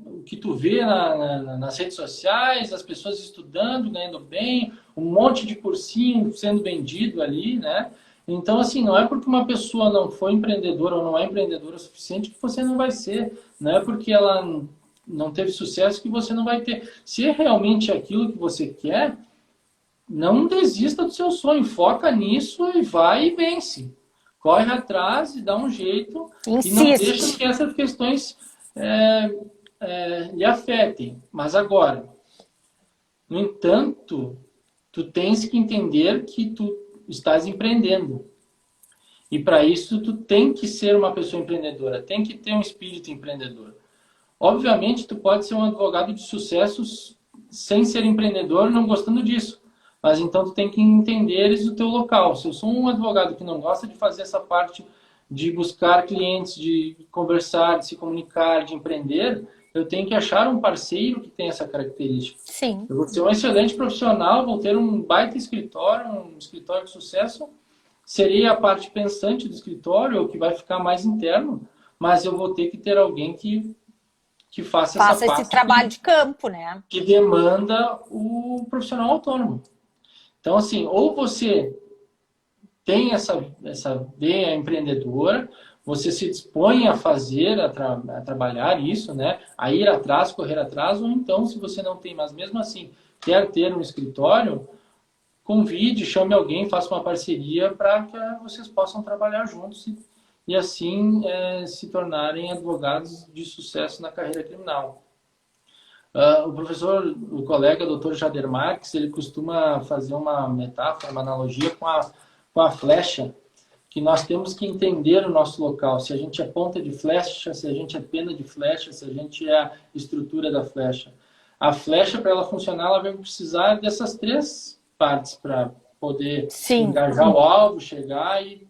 Speaker 2: o que tu vê nas redes sociais, as pessoas estudando, ganhando bem, um monte de cursinho sendo vendido ali, né? Então, assim, não é porque uma pessoa não foi empreendedora ou não é empreendedora o suficiente que você não vai ser. Não é porque ela não teve sucesso que você não vai ter. Se é realmente aquilo que você quer, não desista do seu sonho. Foca nisso e vai e vence. Corre atrás e dá um jeito. E não deixa
Speaker 1: Insiste.
Speaker 2: que essas questões lhe afetem. Mas agora, no entanto, tu tens que entender que tu estás empreendendo. E para isso tu tem que ser uma pessoa empreendedora, tem que ter um espírito empreendedor. Obviamente tu pode ser um advogado de sucessos sem ser empreendedor, não gostando disso. Mas então tu tem que entender o teu local. Se eu sou um advogado que não gosta de fazer essa parte de buscar clientes, de conversar, de se comunicar, de empreender, eu tenho que achar um parceiro que tenha essa característica.
Speaker 1: Sim.
Speaker 2: Eu vou ser um excelente profissional, vou ter um baita escritório, um escritório de sucesso, serei a parte pensante do escritório, o que vai ficar mais interno, mas eu vou ter que ter alguém que faça essa
Speaker 1: Faça esse
Speaker 2: parte
Speaker 1: trabalho de campo, né?
Speaker 2: que demanda o profissional autônomo. Então, assim, ou você tem essa veia empreendedora, você se dispõe a fazer, a trabalhar isso, né? A ir atrás, correr atrás, ou então, se você não tem, mas mesmo assim quer ter um escritório, convide, chame alguém, faça uma parceria para que vocês possam trabalhar juntos e assim se tornarem advogados de sucesso na carreira criminal. O professor, o colega, Dr. Jader Marques, ele costuma fazer uma metáfora, uma analogia com a flecha, que nós temos que entender o nosso local. Se a gente é ponta de flecha, se a gente é pena de flecha, se a gente é a estrutura da flecha. A flecha, para ela funcionar, ela vai precisar dessas três partes para poder engajar o alvo, chegar e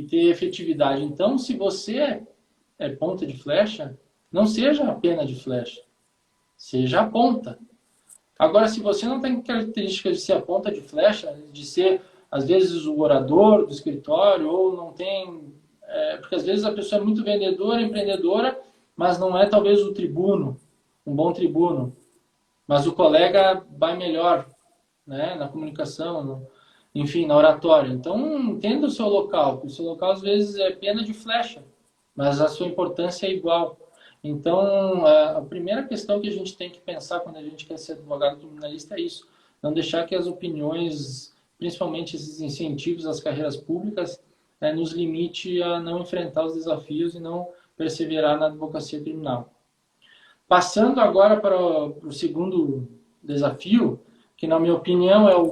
Speaker 2: ter efetividade. Então, se você é ponta de flecha, não seja a pena de flecha. Seja a ponta. Agora, se você não tem características de ser a ponta de flecha, de ser, às vezes, o orador do escritório, ou não tem... porque, às vezes, a pessoa é muito vendedora, empreendedora, mas não é, talvez, o tribuno, um bom tribuno. Mas o colega vai melhor, né, na comunicação, enfim, na oratória. Então, entenda o seu local. O seu local, às vezes, é pena de flecha, mas a sua importância é igual. Então, a primeira questão que a gente tem que pensar quando a gente quer ser advogado criminalista é isso. Não deixar que as opiniões, principalmente esses incentivos às carreiras públicas, nos limite a não enfrentar os desafios e não perseverar na advocacia criminal. Passando agora para o segundo desafio, que na minha opinião é o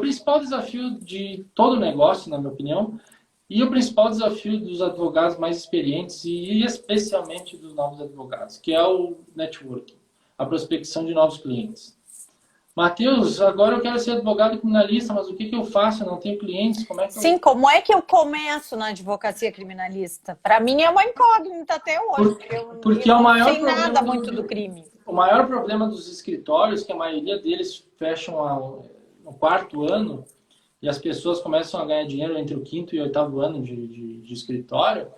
Speaker 2: principal desafio de todo negócio, na minha opinião, e o principal desafio dos advogados mais experientes e especialmente dos novos advogados, que é o networking, a prospecção de novos clientes. Matheus, agora eu quero ser advogado criminalista, mas o que eu faço? Eu não tenho clientes, como é que
Speaker 1: Sim, como é que eu começo na advocacia criminalista? Para mim é uma incógnita até hoje,
Speaker 2: porque
Speaker 1: eu
Speaker 2: é o maior
Speaker 1: não sei
Speaker 2: problema
Speaker 1: nada muito do crime.
Speaker 2: O maior problema dos escritórios, que a maioria deles fecham no quarto ano, e as pessoas começam a ganhar dinheiro entre o quinto e o oitavo ano de escritório,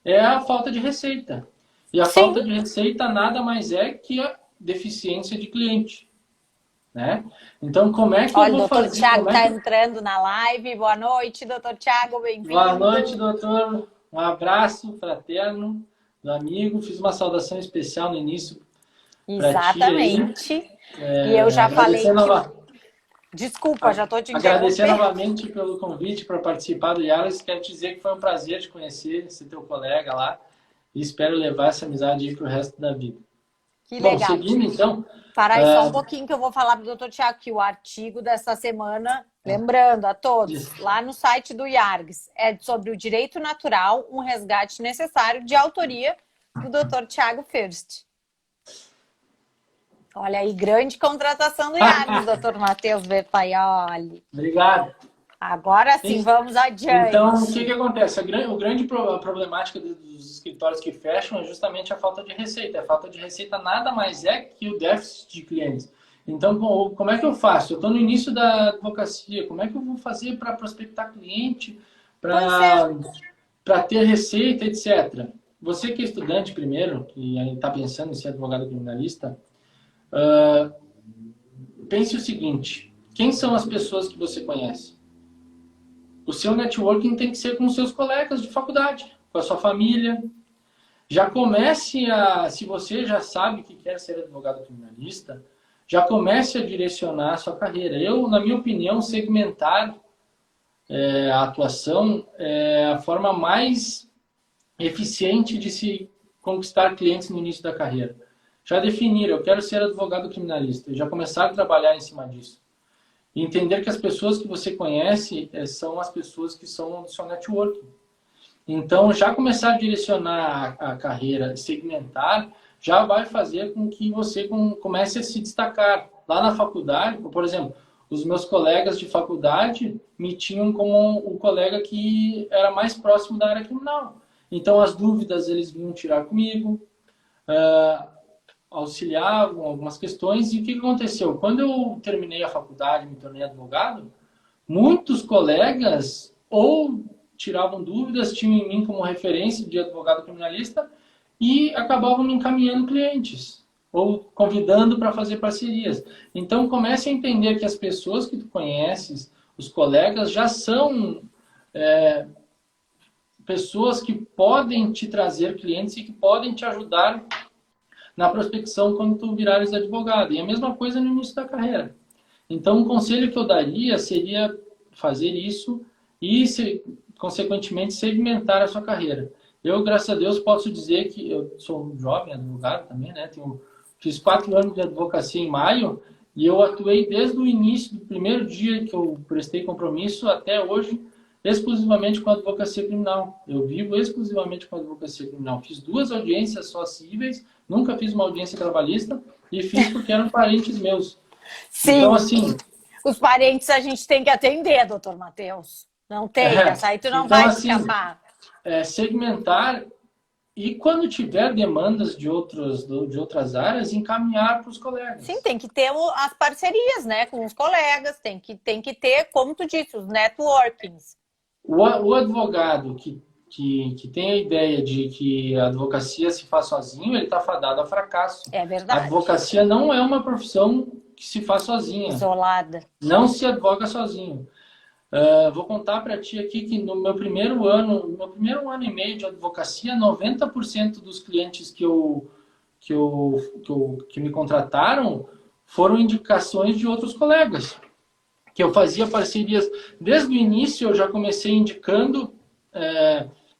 Speaker 2: é a falta de receita. E a falta de receita nada mais é que a deficiência de cliente. Né? Então, como é que eu vou fazer?
Speaker 1: Olha, o doutor Tiago está entrando na live. Boa noite, doutor Tiago, bem-vindo.
Speaker 2: Boa noite, doutor. Um abraço fraterno do amigo. Fiz uma saudação especial no início.
Speaker 1: Exatamente. E eu já falei que... Desculpa, já estou te interrompendo.
Speaker 2: Agradecer novamente pelo convite para participar do Yaras. Quero te dizer que foi um prazer te conhecer, esse teu colega lá. E espero levar essa amizade para o resto da vida.
Speaker 1: Que legal.
Speaker 2: Bom, seguindo então...
Speaker 1: Parar aí só um pouquinho que eu vou falar para o doutor Tiago que o artigo dessa semana, lembrando a todos, lá no site do IARGS, é sobre o direito natural, um resgate necessário, de autoria do doutor Tiago First. Olha aí, grande contratação do Yardes, doutor Matheus Bertaioli.
Speaker 2: Obrigado.
Speaker 1: Agora sim, vamos adiante.
Speaker 2: Então, o que acontece? A problemática dos escritórios que fecham é justamente a falta de receita. A falta de receita nada mais é que o déficit de clientes. Então, como é que eu faço? Eu estou no início da advocacia. Como é que eu vou fazer para prospectar cliente, para ter receita, etc. Você que é estudante primeiro, que está pensando em ser advogado criminalista, pense o seguinte: quem são as pessoas que você conhece? O seu networking tem que ser com os seus colegas de faculdade, com a sua família. Já comece se você já sabe que quer ser advogado criminalista, já comece a direcionar a sua carreira. Eu, na minha opinião, segmentar a atuação é a forma mais eficiente de se conquistar clientes no início da carreira. Já definir, eu quero ser advogado criminalista, já começar a trabalhar em cima disso. E entender que as pessoas que você conhece são as pessoas que são do seu networking. Então, já começar a direcionar a carreira, segmentar, já vai fazer com que você comece a se destacar. Lá na faculdade, por exemplo, os meus colegas de faculdade me tinham como o colega que era mais próximo da área criminal. Então, as dúvidas eles vinham tirar comigo, auxiliavam algumas questões. E o que aconteceu? Quando eu terminei a faculdade, me tornei advogado, muitos colegas ou tiravam dúvidas, tinham em mim como referência de advogado criminalista e acabavam me encaminhando clientes ou convidando para fazer parcerias. Então, comece a entender que as pessoas que tu conheces, os colegas, já são pessoas que podem te trazer clientes e que podem te ajudar na prospecção quando tu virares advogado. E a mesma coisa no início da carreira. Então, um conselho que eu daria seria fazer isso e, consequentemente, segmentar a sua carreira. Eu, graças a Deus, posso dizer que eu sou um jovem advogado também, né? Fiz 4 anos de advocacia em maio e eu atuei desde o início, do primeiro dia que eu prestei compromisso até hoje, exclusivamente com a advocacia criminal. Eu vivo exclusivamente com a advocacia criminal. Fiz 2 audiências só cíveis, nunca fiz uma audiência trabalhista e fiz porque eram parentes meus.
Speaker 1: Sim,
Speaker 2: então, assim,
Speaker 1: os parentes a gente tem que atender, doutor Matheus. Não tem, essa aí tu não vai escapar.
Speaker 2: Segmentar e quando tiver demandas de outras áreas, encaminhar para os colegas.
Speaker 1: Sim, tem que ter as parcerias, né, com os colegas, tem que ter, como tu disse, os networkings.
Speaker 2: O advogado que tem a ideia de que a advocacia se faz sozinho, ele está fadado a fracasso.
Speaker 1: É verdade.
Speaker 2: A advocacia não é uma profissão que se faz sozinha.
Speaker 1: Isolada.
Speaker 2: Não se advoga sozinho. Vou contar para ti aqui que no meu primeiro ano e meio de advocacia, 90% dos clientes que me contrataram foram indicações de outros colegas. Que eu fazia parcerias. Desde o início eu já comecei indicando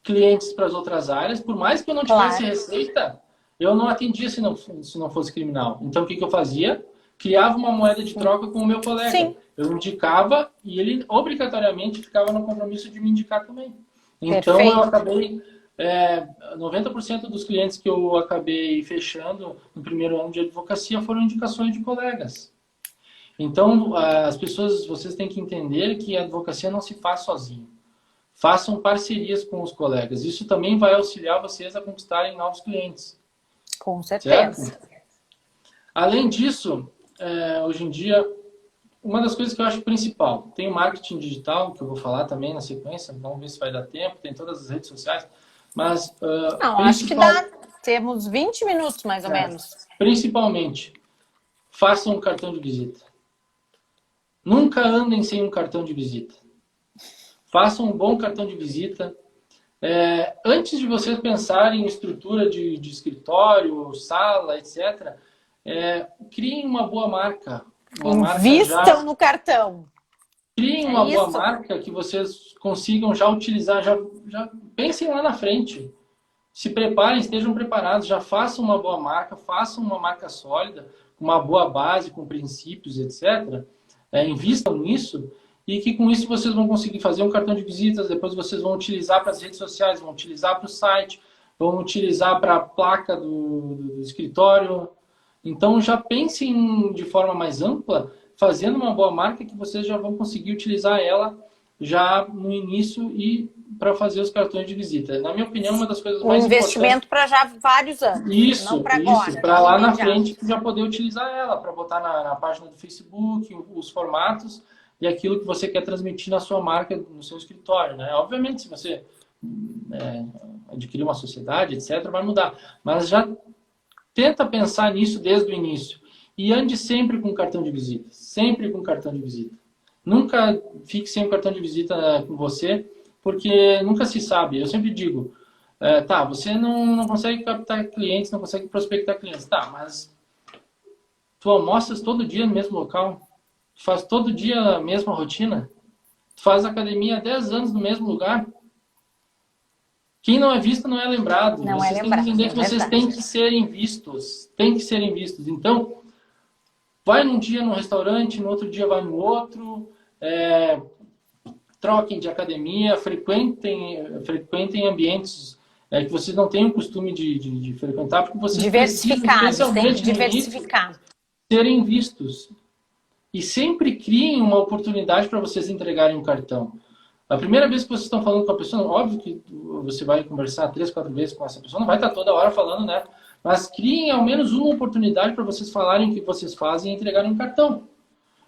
Speaker 2: clientes para as outras áreas. Por mais que eu não tivesse receita, eu não atendia se não fosse criminal. Então o que eu fazia? Criava uma moeda de troca com o meu colega.
Speaker 1: Sim.
Speaker 2: Eu indicava e ele obrigatoriamente ficava no compromisso de me indicar também. Então
Speaker 1: Perfeito.
Speaker 2: eu acabei... 90% dos clientes que eu acabei fechando no primeiro ano de advocacia foram indicações de colegas. Então, vocês têm que entender que a advocacia não se faz sozinho. Façam parcerias com os colegas. Isso também vai auxiliar vocês a conquistarem novos clientes.
Speaker 1: Com certeza.
Speaker 2: Certo? Além disso, hoje em dia, uma das coisas que eu acho principal, tem o marketing digital, que eu vou falar também na sequência, vamos ver se vai dar tempo, tem todas as redes sociais, mas...
Speaker 1: acho que dá, temos 20 minutos mais ou menos.
Speaker 2: Principalmente, façam um cartão de visita. Nunca andem sem um cartão de visita. Façam um bom cartão de visita. Antes de vocês pensarem em estrutura de escritório, sala, etc., criem uma boa marca.
Speaker 1: Invistam no cartão.
Speaker 2: Criem uma boa marca que vocês consigam já utilizar. Já pensem lá na frente. Se preparem, estejam preparados. Já façam uma boa marca. Façam uma marca sólida, uma boa base, com princípios, etc., invistam nisso e que com isso vocês vão conseguir fazer um cartão de visitas, depois vocês vão utilizar para as redes sociais, vão utilizar para o site, vão utilizar para a placa do escritório. Então, já pensem de forma mais ampla, fazendo uma boa marca que vocês já vão conseguir utilizar ela já no início e para fazer os cartões de visita. Na minha opinião, uma das coisas mais importantes...
Speaker 1: Um investimento para já vários anos, não para agora.
Speaker 2: Para lá na frente já poder utilizar ela, para botar na página do Facebook, os formatos e aquilo que você quer transmitir na sua marca, no seu escritório, né? Obviamente, se você adquirir uma sociedade, etc., vai mudar. Mas já tenta pensar nisso desde o início. E ande sempre com cartão de visita. Sempre com cartão de visita. Nunca fique sem o cartão de visita com você, porque nunca se sabe. Eu sempre digo, você não consegue captar clientes, não consegue prospectar clientes. Tá, mas tu almoças todo dia no mesmo local? Tu faz todo dia a mesma rotina? Tu faz academia há 10 anos no mesmo lugar? Quem não é visto não é lembrado.
Speaker 1: Não
Speaker 2: vocês
Speaker 1: é
Speaker 2: têm
Speaker 1: lembrado,
Speaker 2: que entender que vocês têm que serem vistos. Tem que serem vistos. Então, vai num dia num restaurante, no outro dia vai no outro. Troquem de academia, frequentem ambientes que vocês não têm o costume de frequentar, porque vocês
Speaker 1: diversificados, tem que diversificar.
Speaker 2: Serem vistos. E sempre criem uma oportunidade para vocês entregarem um cartão. A primeira vez que vocês estão falando com a pessoa, óbvio que você vai conversar 3, 4 vezes com essa pessoa, não vai estar toda hora falando, né? Mas criem ao menos uma oportunidade para vocês falarem o que vocês fazem e entregarem um cartão.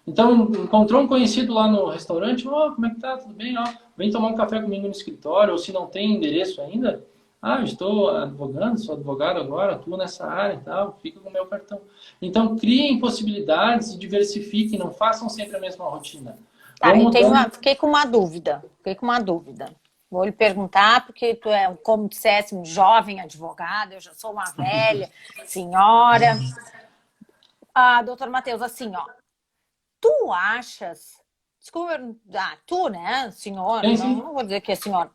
Speaker 2: Então, encontrou um conhecido lá no restaurante, como é que tá? Tudo bem? Vem tomar um café comigo no escritório, ou se não tem endereço ainda, eu estou advogando, sou advogado agora, atuo nessa área e tal, fica com o meu cartão. Então, criem possibilidades e diversifiquem, não façam sempre a mesma rotina.
Speaker 1: Fiquei com uma dúvida. Vou lhe perguntar, porque tu é, como dissesse, um jovem advogado, eu já sou uma velha senhora. Doutor Matheus, assim, tu achas... Desculpa, tu, né, senhora? Não vou dizer que é senhora.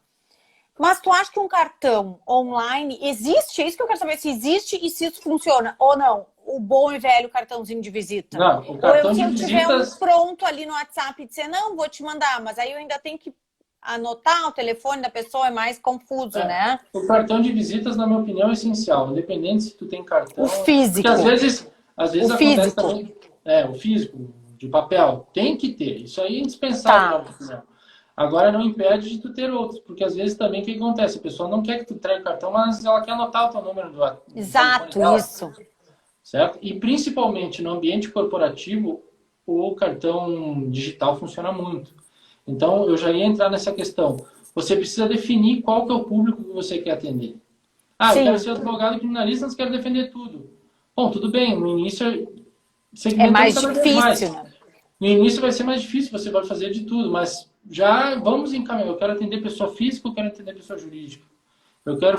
Speaker 1: Mas tu acha que um cartão online existe? É isso que eu quero saber, se existe e se isso funciona ou não. O bom e velho cartãozinho de visita.
Speaker 2: Não, o cartão
Speaker 1: se eu
Speaker 2: de
Speaker 1: tiver
Speaker 2: visitas...
Speaker 1: um pronto ali no WhatsApp e dizer, não, vou te mandar, mas aí eu ainda tenho que anotar o telefone da pessoa, é mais confuso, né?
Speaker 2: O cartão de visitas, na minha opinião, é essencial. Independente se tu tem cartão...
Speaker 1: O físico.
Speaker 2: Porque às vezes
Speaker 1: o
Speaker 2: acontece
Speaker 1: físico.
Speaker 2: também... o físico, de papel. Tem que ter. Isso aí é indispensável, na minha opinião. Agora não impede de tu ter outros, porque às vezes também o que acontece? A pessoa não quer que tu traga o cartão, mas ela quer anotar o teu número do WhatsApp.
Speaker 1: Exato, isso.
Speaker 2: Certo? E principalmente no ambiente corporativo, o cartão digital funciona muito. Então, eu já ia entrar nessa questão. Você precisa definir qual que é o público que você quer atender. Eu quero ser advogado criminalista, mas quero defender tudo. Bom, tudo bem, no início...
Speaker 1: É mais difícil, né?
Speaker 2: No início vai ser mais difícil, você vai fazer de tudo, mas já vamos encaminhar. Eu quero atender pessoa física, eu quero atender pessoa jurídica. Eu quero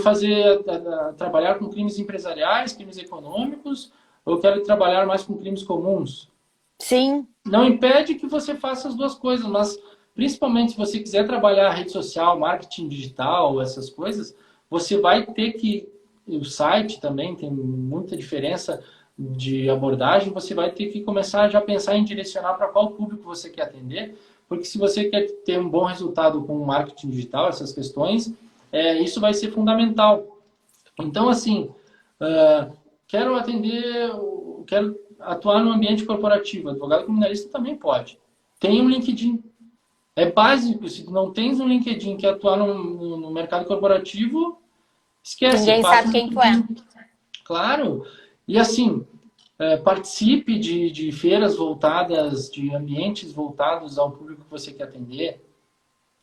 Speaker 2: trabalhar com crimes empresariais, crimes econômicos, ou eu quero trabalhar mais com crimes comuns.
Speaker 1: Sim.
Speaker 2: Não impede que você faça as duas coisas, mas principalmente se você quiser trabalhar rede social, marketing digital, essas coisas, você vai ter que... O site também tem muita diferença de abordagem, você vai ter que começar já a pensar em direcionar para qual público você quer atender, porque se você quer ter um bom resultado com o marketing digital, essas questões, isso vai ser fundamental. Então, assim, quero atuar no ambiente corporativo, advogado criminalista também pode. Tem um LinkedIn. É básico, se não tens um LinkedIn que atuar no mercado corporativo, esquece.
Speaker 1: Ninguém sabe quem tu é.
Speaker 2: Claro. E assim, participe de feiras voltadas, de ambientes voltados ao público que você quer atender,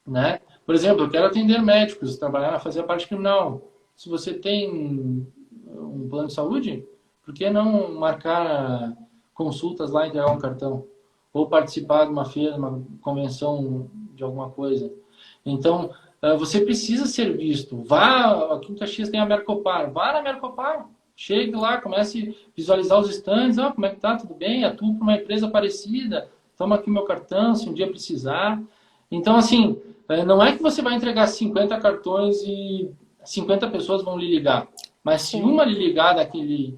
Speaker 2: né? Por exemplo, eu quero atender médicos, fazer a parte criminal. Se você tem um plano de saúde, por que não marcar consultas lá e entregar um cartão? Ou participar de uma feira, uma convenção de alguma coisa. Então, você precisa ser visto. Aqui em Caxias tem a Mercopar. Vá na Mercopar. Chegue lá, comece a visualizar os stands. Como é que tá? Tudo bem? Atuo para uma empresa parecida. Toma aqui o meu cartão, se um dia precisar. Então, assim, não é que você vai entregar 50 cartões e 50 pessoas vão lhe ligar. Mas se uma lhe ligar daqueles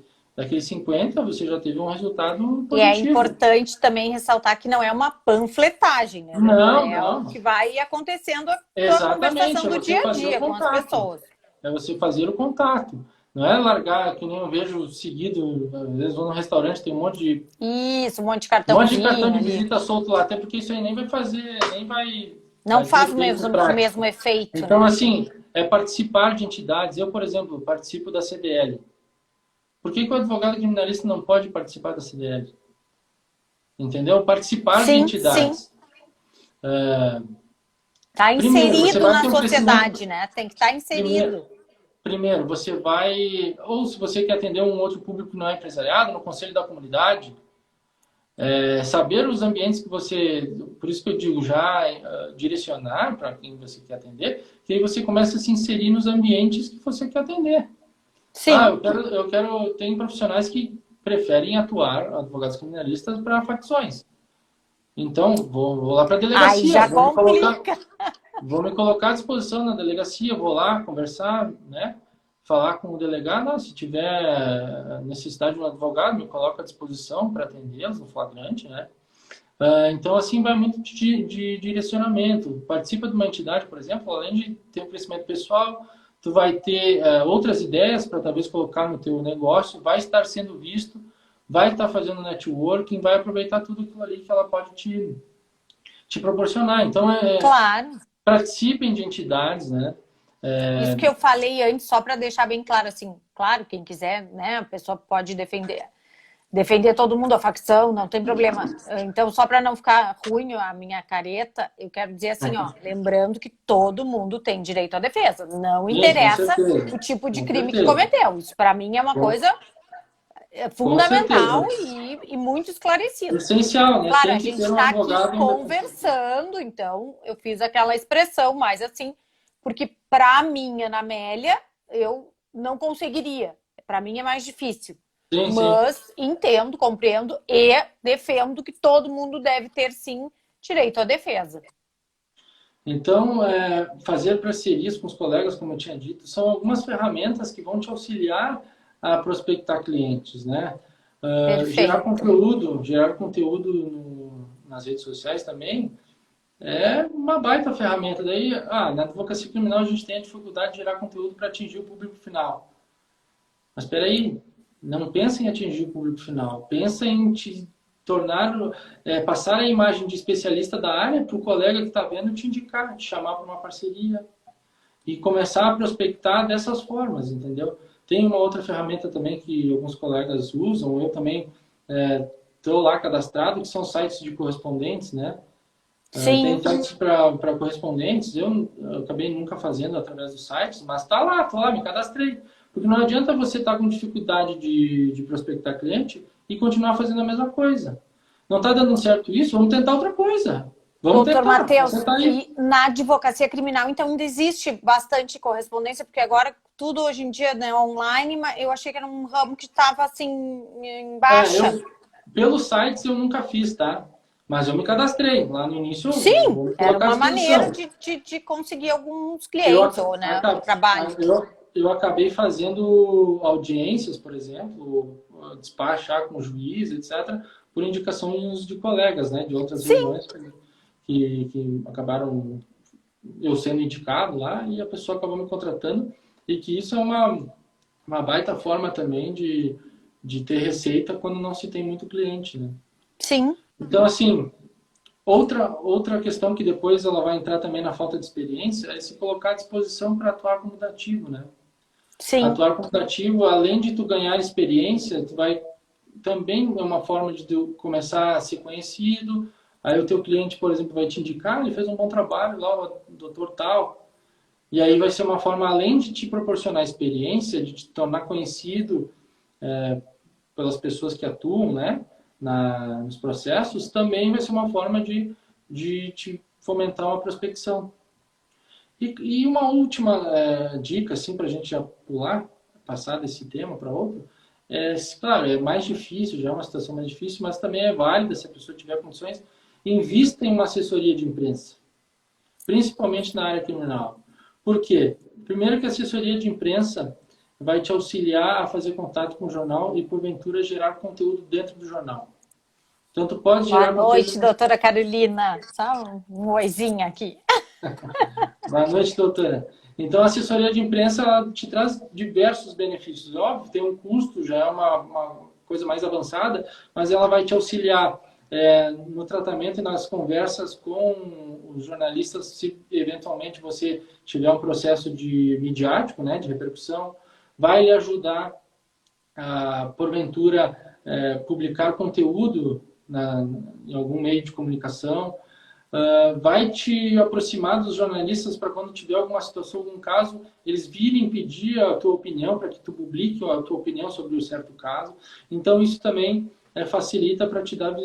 Speaker 2: 50, você já teve um resultado positivo.
Speaker 1: E é importante também ressaltar que não é uma panfletagem, né?
Speaker 2: Não.
Speaker 1: O que vai acontecendo a
Speaker 2: Exatamente,
Speaker 1: conversação do dia a dia com as pessoas.
Speaker 2: É você fazer o contato. Não é largar, que nem eu vejo seguido, às vezes vou no restaurante, tem
Speaker 1: Isso, um monte de
Speaker 2: um monte de cartão
Speaker 1: cartãozinho
Speaker 2: de
Speaker 1: ali.
Speaker 2: visita solto lá, até porque isso aí nem vai fazer, nem
Speaker 1: Não
Speaker 2: ter
Speaker 1: faz
Speaker 2: efeito
Speaker 1: o mesmo
Speaker 2: prático.
Speaker 1: efeito,
Speaker 2: Então,
Speaker 1: né?
Speaker 2: assim, é participar de entidades. Eu, por exemplo, participo da CDL. Por que o advogado criminalista não pode participar da CDL? Entendeu? Participar de
Speaker 1: Sim, sim.
Speaker 2: entidades. É,
Speaker 1: Tá
Speaker 2: primeiro, você
Speaker 1: inserido
Speaker 2: vai
Speaker 1: na
Speaker 2: ter um crescimento.
Speaker 1: sociedade, né? Tem que estar
Speaker 2: Primeiro,
Speaker 1: inserido.
Speaker 2: primeiro, você vai. Ou se você quer atender um outro público que não é empresariado, no conselho da comunidade, saber os ambientes que você. Por isso que eu digo já direcionar para quem você quer atender, que aí você começa a se inserir nos ambientes que você quer atender. Ah,
Speaker 1: Sim.
Speaker 2: tem profissionais que preferem atuar, advogados criminalistas, para facções. Então, vou lá para a
Speaker 1: Aí
Speaker 2: delegacia,
Speaker 1: já complica.
Speaker 2: vou me colocar à disposição na delegacia, vou lá conversar, né? Falar com o delegado, não, se tiver necessidade de um advogado, me coloco à disposição para atendê-los no flagrante, né? Então, assim, vai muito de direcionamento. Participa de uma entidade, por exemplo, além de ter um crescimento pessoal, tu vai ter outras ideias para talvez colocar no teu negócio, vai estar sendo visto, vai estar fazendo networking, vai aproveitar tudo aquilo ali que ela pode te proporcionar. Então,
Speaker 1: Claro.
Speaker 2: participem de entidades, né?
Speaker 1: Isso que eu falei antes, só para deixar bem claro, assim, claro, quem quiser, né, a pessoa pode defender todo mundo, a facção, não tem problema. Então, só para não ficar ruim a minha careta, eu quero dizer assim, ó, lembrando que todo mundo tem direito à defesa, não
Speaker 2: Sim, com
Speaker 1: interessa
Speaker 2: certeza.
Speaker 1: o tipo de
Speaker 2: Com
Speaker 1: crime que
Speaker 2: certeza.
Speaker 1: cometeu. Isso para mim é uma
Speaker 2: Com,
Speaker 1: coisa
Speaker 2: com certeza.
Speaker 1: fundamental e muito esclarecido.
Speaker 2: Essencial, né?
Speaker 1: Claro,
Speaker 2: Tem
Speaker 1: a
Speaker 2: que
Speaker 1: gente
Speaker 2: ter um
Speaker 1: está aqui
Speaker 2: advogado em defesa.
Speaker 1: conversando, então eu fiz aquela expressão, mas assim, porque para mim, Ana Amélia, eu não conseguiria. Para mim é mais difícil.
Speaker 2: Sim, sim.
Speaker 1: Mas entendo, compreendo e defendo que todo mundo deve ter, sim, direito à defesa.
Speaker 2: Então, fazer parcerias com os colegas, como eu tinha dito, são algumas ferramentas que vão te auxiliar a prospectar clientes, né?
Speaker 1: Perfeito.
Speaker 2: Gerar conteúdo nas redes sociais também é uma baita ferramenta. Daí, na advocacia criminal a gente tem a dificuldade de gerar conteúdo para atingir o público final. Mas espera aí, não pensa em atingir o público final, pensa em te tornar, passar a imagem de especialista da área para o colega que está vendo te indicar, te chamar para uma parceria e começar a prospectar dessas formas, entendeu? Tem uma outra ferramenta também que alguns colegas usam, eu também estou lá cadastrado, que são sites de correspondentes, né? Tem
Speaker 1: Sim,
Speaker 2: sites para correspondentes, eu acabei nunca fazendo através dos sites, mas tô lá, me cadastrei. Porque não adianta você estar com dificuldade de prospectar cliente e continuar fazendo a mesma coisa. Não está dando certo isso? Vamos tentar outra coisa.
Speaker 1: doutor
Speaker 2: Vamos
Speaker 1: Matheus,
Speaker 2: tentar aí.
Speaker 1: e na advocacia criminal, então, ainda existe bastante correspondência, porque agora tudo hoje em dia é online, mas eu achei que era um ramo que estava assim, em baixa.
Speaker 2: Pelos sites eu nunca fiz, tá? Mas eu me cadastrei. Lá no início eu
Speaker 1: Sim,
Speaker 2: vou me
Speaker 1: era
Speaker 2: colocar à
Speaker 1: uma maneira
Speaker 2: disposição.
Speaker 1: de conseguir alguns
Speaker 2: Eu,
Speaker 1: clientes, ou né, trabalho.
Speaker 2: eu acabei fazendo audiências, por exemplo, despachar com o juiz, etc., por indicações de colegas, né, de outras
Speaker 1: Sim,
Speaker 2: regiões que acabaram eu sendo indicado lá e a pessoa acabou me contratando e que isso é uma baita forma também de ter receita quando não se tem muito cliente, né?
Speaker 1: sim,
Speaker 2: Então, assim, outra questão que depois ela vai entrar também na falta de experiência é se colocar à disposição para atuar como dativo, né?
Speaker 1: sim.
Speaker 2: Atuar como dativo, além de tu ganhar experiência, tu vai também é uma forma de tu começar a ser conhecido. Aí o teu cliente, por exemplo, vai te indicar, ele fez um bom trabalho lá, o doutor tal. E aí vai ser uma forma, além de te proporcionar experiência, de te tornar conhecido pelas pessoas que atuam, né, nos processos, também vai ser uma forma de te fomentar uma prospecção. E uma última dica, assim, para a gente já pular, passar desse tema para outro, claro, é mais difícil, já é uma situação mais difícil, mas também é válida se a pessoa tiver condições, invista em uma assessoria de imprensa, principalmente na área criminal. Por quê? Primeiro que a assessoria de imprensa vai te auxiliar a fazer contato com o jornal e, porventura, gerar conteúdo dentro do jornal. Então, tu pode
Speaker 1: Boa
Speaker 2: gerar
Speaker 1: noite,
Speaker 2: conteúdo.
Speaker 1: doutora Carolina. Só um oizinho aqui.
Speaker 2: Boa noite, doutora. Então, a assessoria de imprensa ela te traz diversos benefícios. Óbvio, tem um custo, já é uma coisa mais avançada, mas ela vai te auxiliar no tratamento e nas conversas com os jornalistas, se eventualmente você tiver um processo de midiático, né, de repercussão, vai lhe ajudar a, porventura, publicar conteúdo em algum meio de comunicação, vai te aproximar dos jornalistas para quando tiver alguma situação, algum caso, eles virem pedir a tua opinião para que tu publique a tua opinião sobre um certo caso. Então, isso também facilita para te dar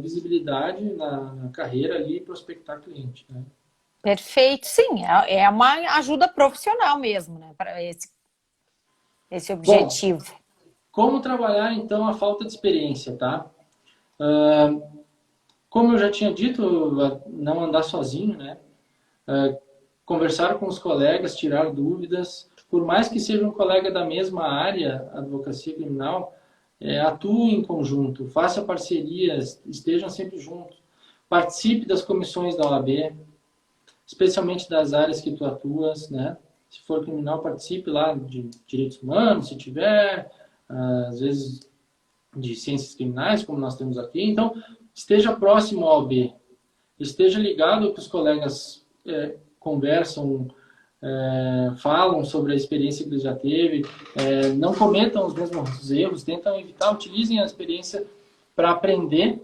Speaker 2: visibilidade na carreira ali e prospectar cliente, né?
Speaker 1: Perfeito, sim, é uma ajuda profissional mesmo, né, para esse
Speaker 2: Bom,
Speaker 1: objetivo.
Speaker 2: como trabalhar, então, a falta de experiência, tá? Como eu já tinha dito, não andar sozinho, né? Conversar com os colegas, tirar dúvidas. Por mais que seja um colega da mesma área, advocacia criminal, atue em conjunto, faça parcerias, estejam sempre juntos. Participe das comissões da OAB, especialmente das áreas que tu atuas, né? Se for criminal, participe lá de direitos humanos, se tiver, às vezes de ciências criminais, como nós temos aqui. Então, esteja próximo ao OAB, esteja ligado ao que os colegas conversam, falam sobre a experiência que eles já teve, não cometam os mesmos erros, tentam evitar, utilizem a experiência para aprender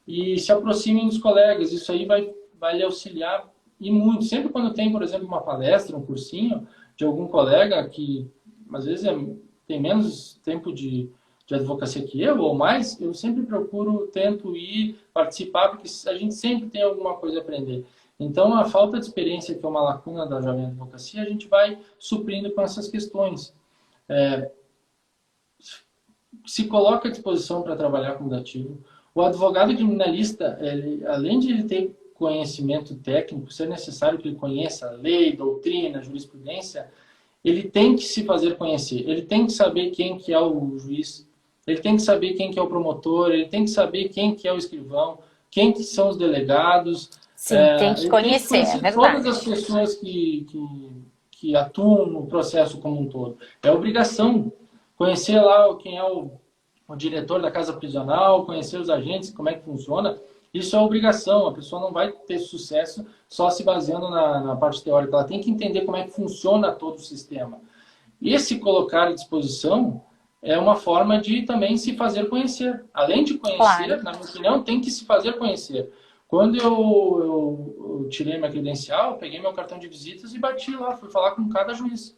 Speaker 2: e se aproximem dos colegas. Isso aí vai lhe auxiliar e muito. Sempre quando tem, por exemplo, uma palestra, um cursinho de algum colega que às vezes tem menos tempo de advocacia que eu ou mais, eu sempre tento ir participar, porque a gente sempre tem alguma coisa a aprender. Então, a falta de experiência, que é uma lacuna da jovem advocacia, a gente vai suprindo com essas questões. Se coloca à disposição para trabalhar como dativo. O advogado criminalista, além de ele ter conhecimento técnico, se é necessário que ele conheça lei, doutrina, jurisprudência, ele tem que se fazer conhecer. Ele tem que saber quem que é o juiz, ele tem que saber quem que é o promotor, ele tem que saber quem que é o escrivão, quem que são os delegados.
Speaker 1: Sim, tem que conhecer, é verdade.
Speaker 2: Todas as pessoas que atuam no processo como um todo. É obrigação conhecer lá quem é o diretor da casa prisional, conhecer os agentes, como é que funciona. Isso é obrigação. A pessoa não vai ter sucesso só se baseando na parte teórica. Ela tem que entender como é que funciona todo o sistema. E se colocar à disposição é uma forma de também se fazer conhecer. Além de conhecer, claro, na minha opinião, tem que se fazer conhecer. Quando eu tirei minha credencial, peguei meu cartão de visitas e bati lá, fui falar com cada juiz.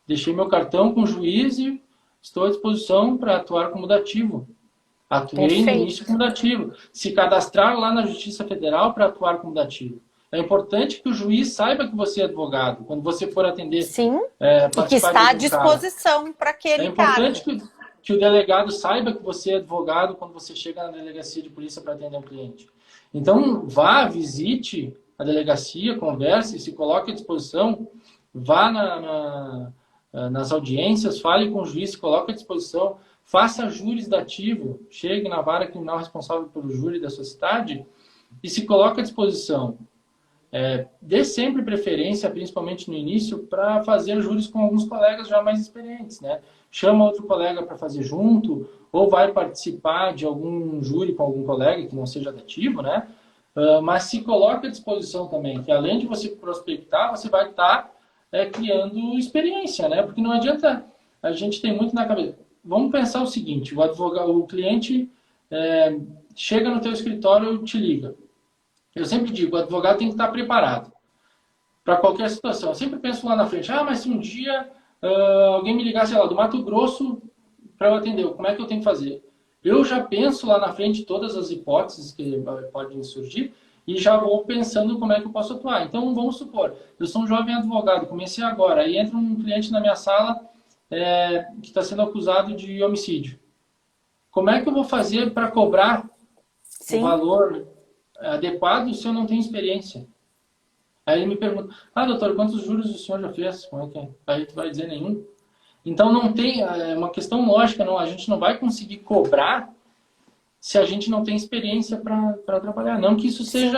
Speaker 2: Deixei meu cartão com o juiz e estou à disposição para atuar como dativo. Atuei no início como dativo. Se cadastrar lá na Justiça Federal para atuar como dativo. É importante que o juiz saiba que você é advogado, quando você for atender.
Speaker 1: Sim, e que está à disposição para aquele cara.
Speaker 2: É importante que o delegado saiba que você é advogado quando você chega na delegacia de polícia para atender um cliente. Então, vá, visite a delegacia, converse, se coloque à disposição, vá nas audiências, fale com o juiz, se coloque à disposição, faça júris dativo, chegue na vara criminal responsável pelo júri da sua cidade e se coloque à disposição. Dê sempre preferência, principalmente no início, para fazer júris com alguns colegas já mais experientes, né? Chama outro colega para fazer junto, ou vai participar de algum júri com algum colega que não seja dativo, né? Mas se coloca à disposição também, que além de você prospectar, você vai estar criando experiência, né? Porque não adianta, a gente tem muito na cabeça. Vamos pensar o seguinte, o cliente chega no teu escritório e te liga. Eu sempre digo, o advogado tem que estar preparado para qualquer situação. Eu sempre penso lá na frente, mas se um dia alguém me ligar, sei lá, do Mato Grosso para eu atender, como é que eu tenho que fazer? Eu já penso lá na frente todas as hipóteses que podem surgir e já vou pensando como é que eu posso atuar. Então, vamos supor, eu sou um jovem advogado, comecei agora, aí entra um cliente na minha sala que está sendo acusado de homicídio. Como é que eu vou fazer para cobrar o valor adequado se eu não tenho experiência? Aí ele me pergunta, doutor, quantos juros o senhor já fez? Como é que é? Aí tu vai dizer nenhum. Então não tem, uma questão lógica, não, a gente não vai conseguir cobrar se a gente não tem experiência para trabalhar. Não que isso seja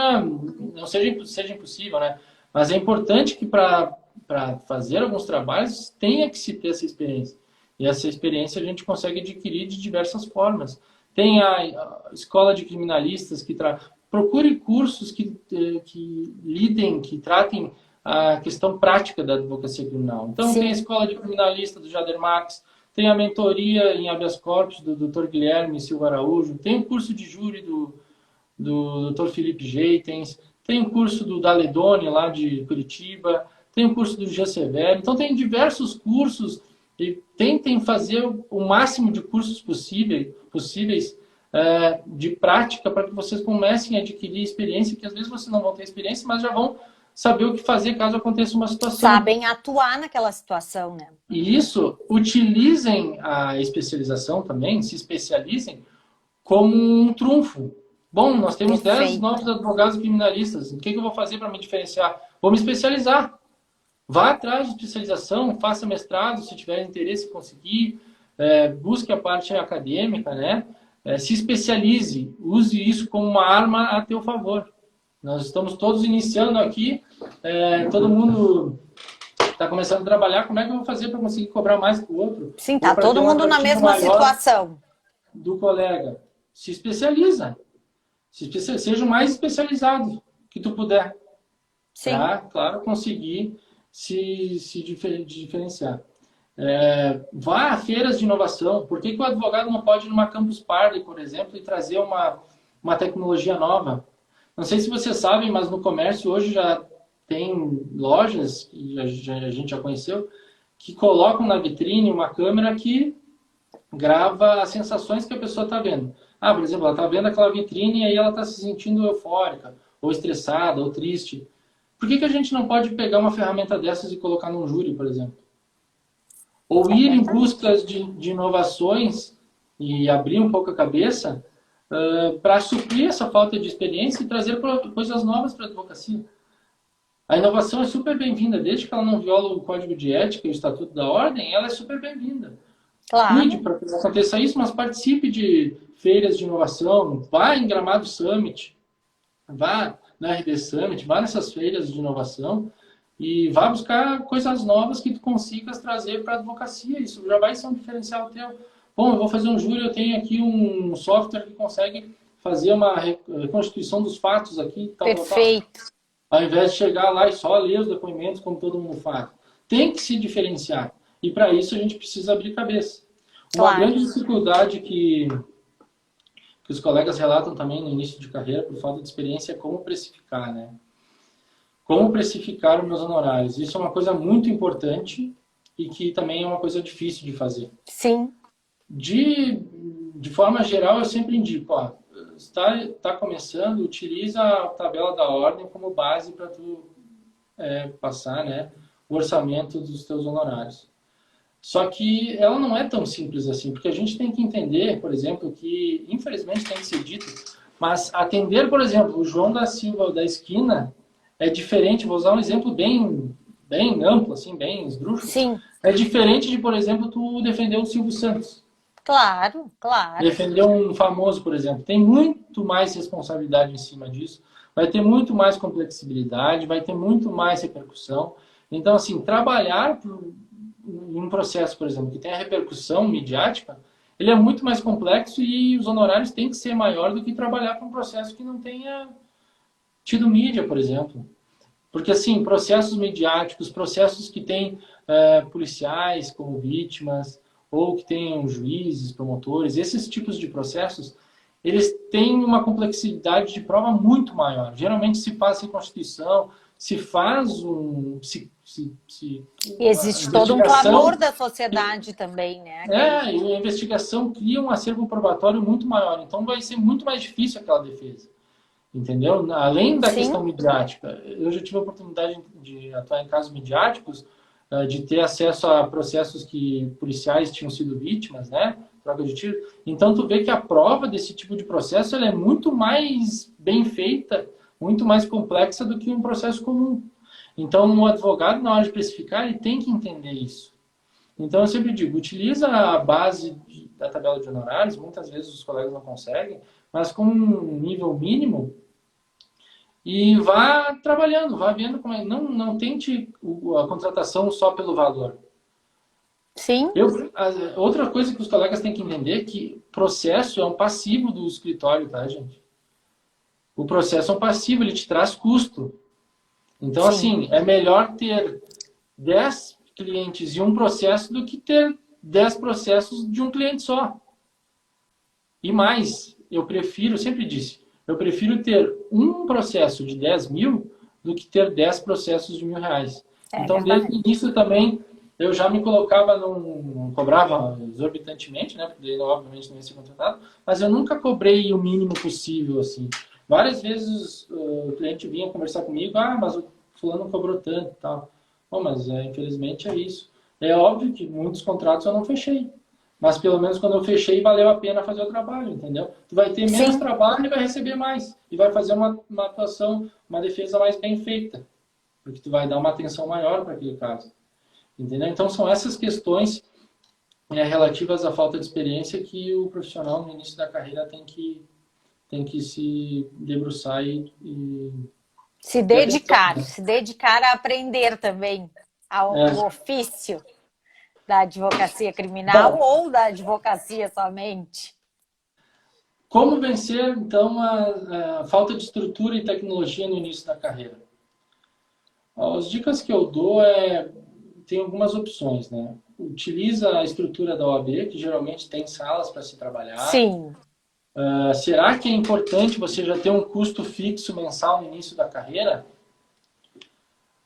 Speaker 2: impossível, né? Mas é importante que para para fazer alguns trabalhos, tenha que se ter essa experiência. E essa experiência a gente consegue adquirir de diversas formas. Tem a escola de criminalistas que procure cursos que lidem, que tratem a questão prática da advocacia criminal. Então,
Speaker 1: Sim.
Speaker 2: tem a escola de criminalista do Jader Max, tem a mentoria em habeas corpus do Dr. Guilherme Silva Araújo, tem o curso de júri do Dr. Felipe Jeitens, tem o curso do Daledoni, lá de Curitiba, tem o curso do G. Severo. Então, tem diversos cursos e tentem fazer o máximo de cursos possíveis de prática para que vocês comecem a adquirir experiência, que às vezes vocês não vão ter experiência, mas já vão saber o que fazer caso aconteça uma situação.
Speaker 1: Sabem atuar naquela situação, né?
Speaker 2: E isso, utilizem a especialização também, se especializem como um trunfo. Bom, nós temos 10 novos advogados criminalistas. O que eu vou fazer para me diferenciar? Vou me especializar. Vá atrás de especialização, faça mestrado, se tiver interesse em conseguir. Busque a parte acadêmica, né? Se especialize. Use isso como uma arma a teu favor. Nós estamos todos iniciando aqui. Todo mundo está começando a trabalhar. Como é que eu vou fazer para conseguir cobrar mais que o outro?
Speaker 1: Sim, tá todo mundo na mesma situação.
Speaker 2: Do colega. Se especializa. Seja o mais especializado que tu puder.
Speaker 1: Sim.
Speaker 2: Tá? Claro, conseguir se diferenciar. Vá a feiras de inovação. Por que o advogado não pode ir numa Campus Party, por exemplo, e trazer uma tecnologia nova? Não sei se vocês sabem, mas no comércio hoje já tem lojas, que a gente já conheceu, que colocam na vitrine uma câmera que grava as sensações que a pessoa está vendo. Por exemplo, ela está vendo aquela vitrine e aí ela está se sentindo eufórica, ou estressada, ou triste. Por que a gente não pode pegar uma ferramenta dessas e colocar num júri, por exemplo? Ou ir em busca de inovações e abrir um pouco a cabeça para suprir essa falta de experiência e trazer coisas novas para a advocacia. A inovação é super bem-vinda, desde que ela não viola o Código de Ética e o Estatuto da Ordem, ela é super bem-vinda.
Speaker 1: Claro.
Speaker 2: Cuide para que aconteça isso, mas participe de feiras de inovação, vá em Gramado Summit, vá na RD Summit, vá nessas feiras de inovação e vá buscar coisas novas que tu consigas trazer para a advocacia. Isso já vai ser um diferencial teu. Bom, eu vou fazer um júri, eu tenho aqui um software que consegue fazer uma reconstituição dos fatos aqui.
Speaker 1: Perfeito.
Speaker 2: Ao invés de chegar lá e só ler os depoimentos como todo mundo faz. Tem que se diferenciar. E para isso a gente precisa abrir cabeça. Uma grande dificuldade que os colegas relatam também no início de carreira, por falta de experiência, é como precificar, né? Como precificar os meus honorários. Isso é uma coisa muito importante e que também é uma coisa difícil de fazer.
Speaker 1: Sim.
Speaker 2: De forma geral, eu sempre indico, está começando, utiliza a tabela da ordem como base para tu passar, né, o orçamento dos teus honorários. Só que ela não é tão simples assim, porque a gente tem que entender, por exemplo, que infelizmente tem que ser dito, mas atender, por exemplo, o João da Silva da esquina é diferente, vou usar um exemplo bem amplo, assim, bem esdrúxulo.
Speaker 1: Sim.
Speaker 2: É diferente de, por exemplo, tu defender o Silvio Santos.
Speaker 1: Claro, claro.
Speaker 2: Defender um famoso, por exemplo. Tem muito mais responsabilidade em cima disso, vai ter muito mais complexibilidade, vai ter muito mais repercussão. Então, assim, trabalhar em um processo, por exemplo, que tem a repercussão midiática, ele é muito mais complexo e os honorários têm que ser maior do que trabalhar para um processo que não tenha tido mídia, por exemplo. Porque, assim, processos midiáticos, processos que têm policiais como vítimas, ou que tenham juízes, promotores, esses tipos de processos, eles têm uma complexidade de prova muito maior. Geralmente se passa em Constituição, se faz e
Speaker 1: existe todo um clamor da sociedade também, né?
Speaker 2: E a investigação cria um acervo probatório muito maior. Então vai ser muito mais difícil aquela defesa. Entendeu? Além da questão midiática. Eu já tive a oportunidade de atuar em casos midiáticos, de ter acesso a processos que policiais tinham sido vítimas, né? Troca de tiro. Então, tu vê que a prova desse tipo de processo ela é muito mais bem feita, muito mais complexa do que um processo comum. Então, o advogado, na hora de precificar, ele tem que entender isso. Então, eu sempre digo, utiliza a base da tabela de honorários, muitas vezes os colegas não conseguem, mas com um nível mínimo, e vá trabalhando, vá vendo como é. Não tente a contratação só pelo valor.
Speaker 1: Sim,
Speaker 2: Outra coisa que os colegas têm que entender é que processo é um passivo do escritório, tá, gente? O processo é um passivo, ele te traz custo. Então,
Speaker 1: sim.
Speaker 2: assim, é melhor ter 10 clientes e um processo do que ter 10 processos de um cliente só. E mais, eu prefiro, sempre disse, eu prefiro ter um processo de 10 mil do que ter 10 processos de R$ 1.000.
Speaker 1: É
Speaker 2: Então, desde
Speaker 1: verdade.
Speaker 2: o início também, eu já me colocava, não cobrava exorbitantemente, né? Porque obviamente não ia ser contratado, mas eu nunca cobrei o mínimo possível, assim. Várias vezes o cliente vinha conversar comigo, mas o fulano cobrou tanto e tal. Bom, mas infelizmente é isso. É óbvio que muitos contratos eu não fechei. Mas pelo menos quando eu fechei, valeu a pena fazer o trabalho, entendeu? Tu vai ter menos
Speaker 1: Sim,
Speaker 2: trabalho e vai receber mais. E vai fazer uma atuação, uma defesa mais bem feita. Porque tu vai dar uma atenção maior para aquele caso. Entendeu? Então são essas questões relativas à falta de experiência que o profissional no início da carreira tem que se debruçar atenção, né?
Speaker 1: se dedicar a aprender também o
Speaker 2: É.
Speaker 1: ofício da advocacia criminal
Speaker 2: Bom,
Speaker 1: ou da advocacia somente.
Speaker 2: como vencer, então, a falta de estrutura e tecnologia no início da carreira? As dicas que eu dou tem algumas opções, né? Utiliza a estrutura da OAB, que geralmente tem salas para se trabalhar.
Speaker 1: Sim.
Speaker 2: Será que é importante você já ter um custo fixo mensal no início da carreira?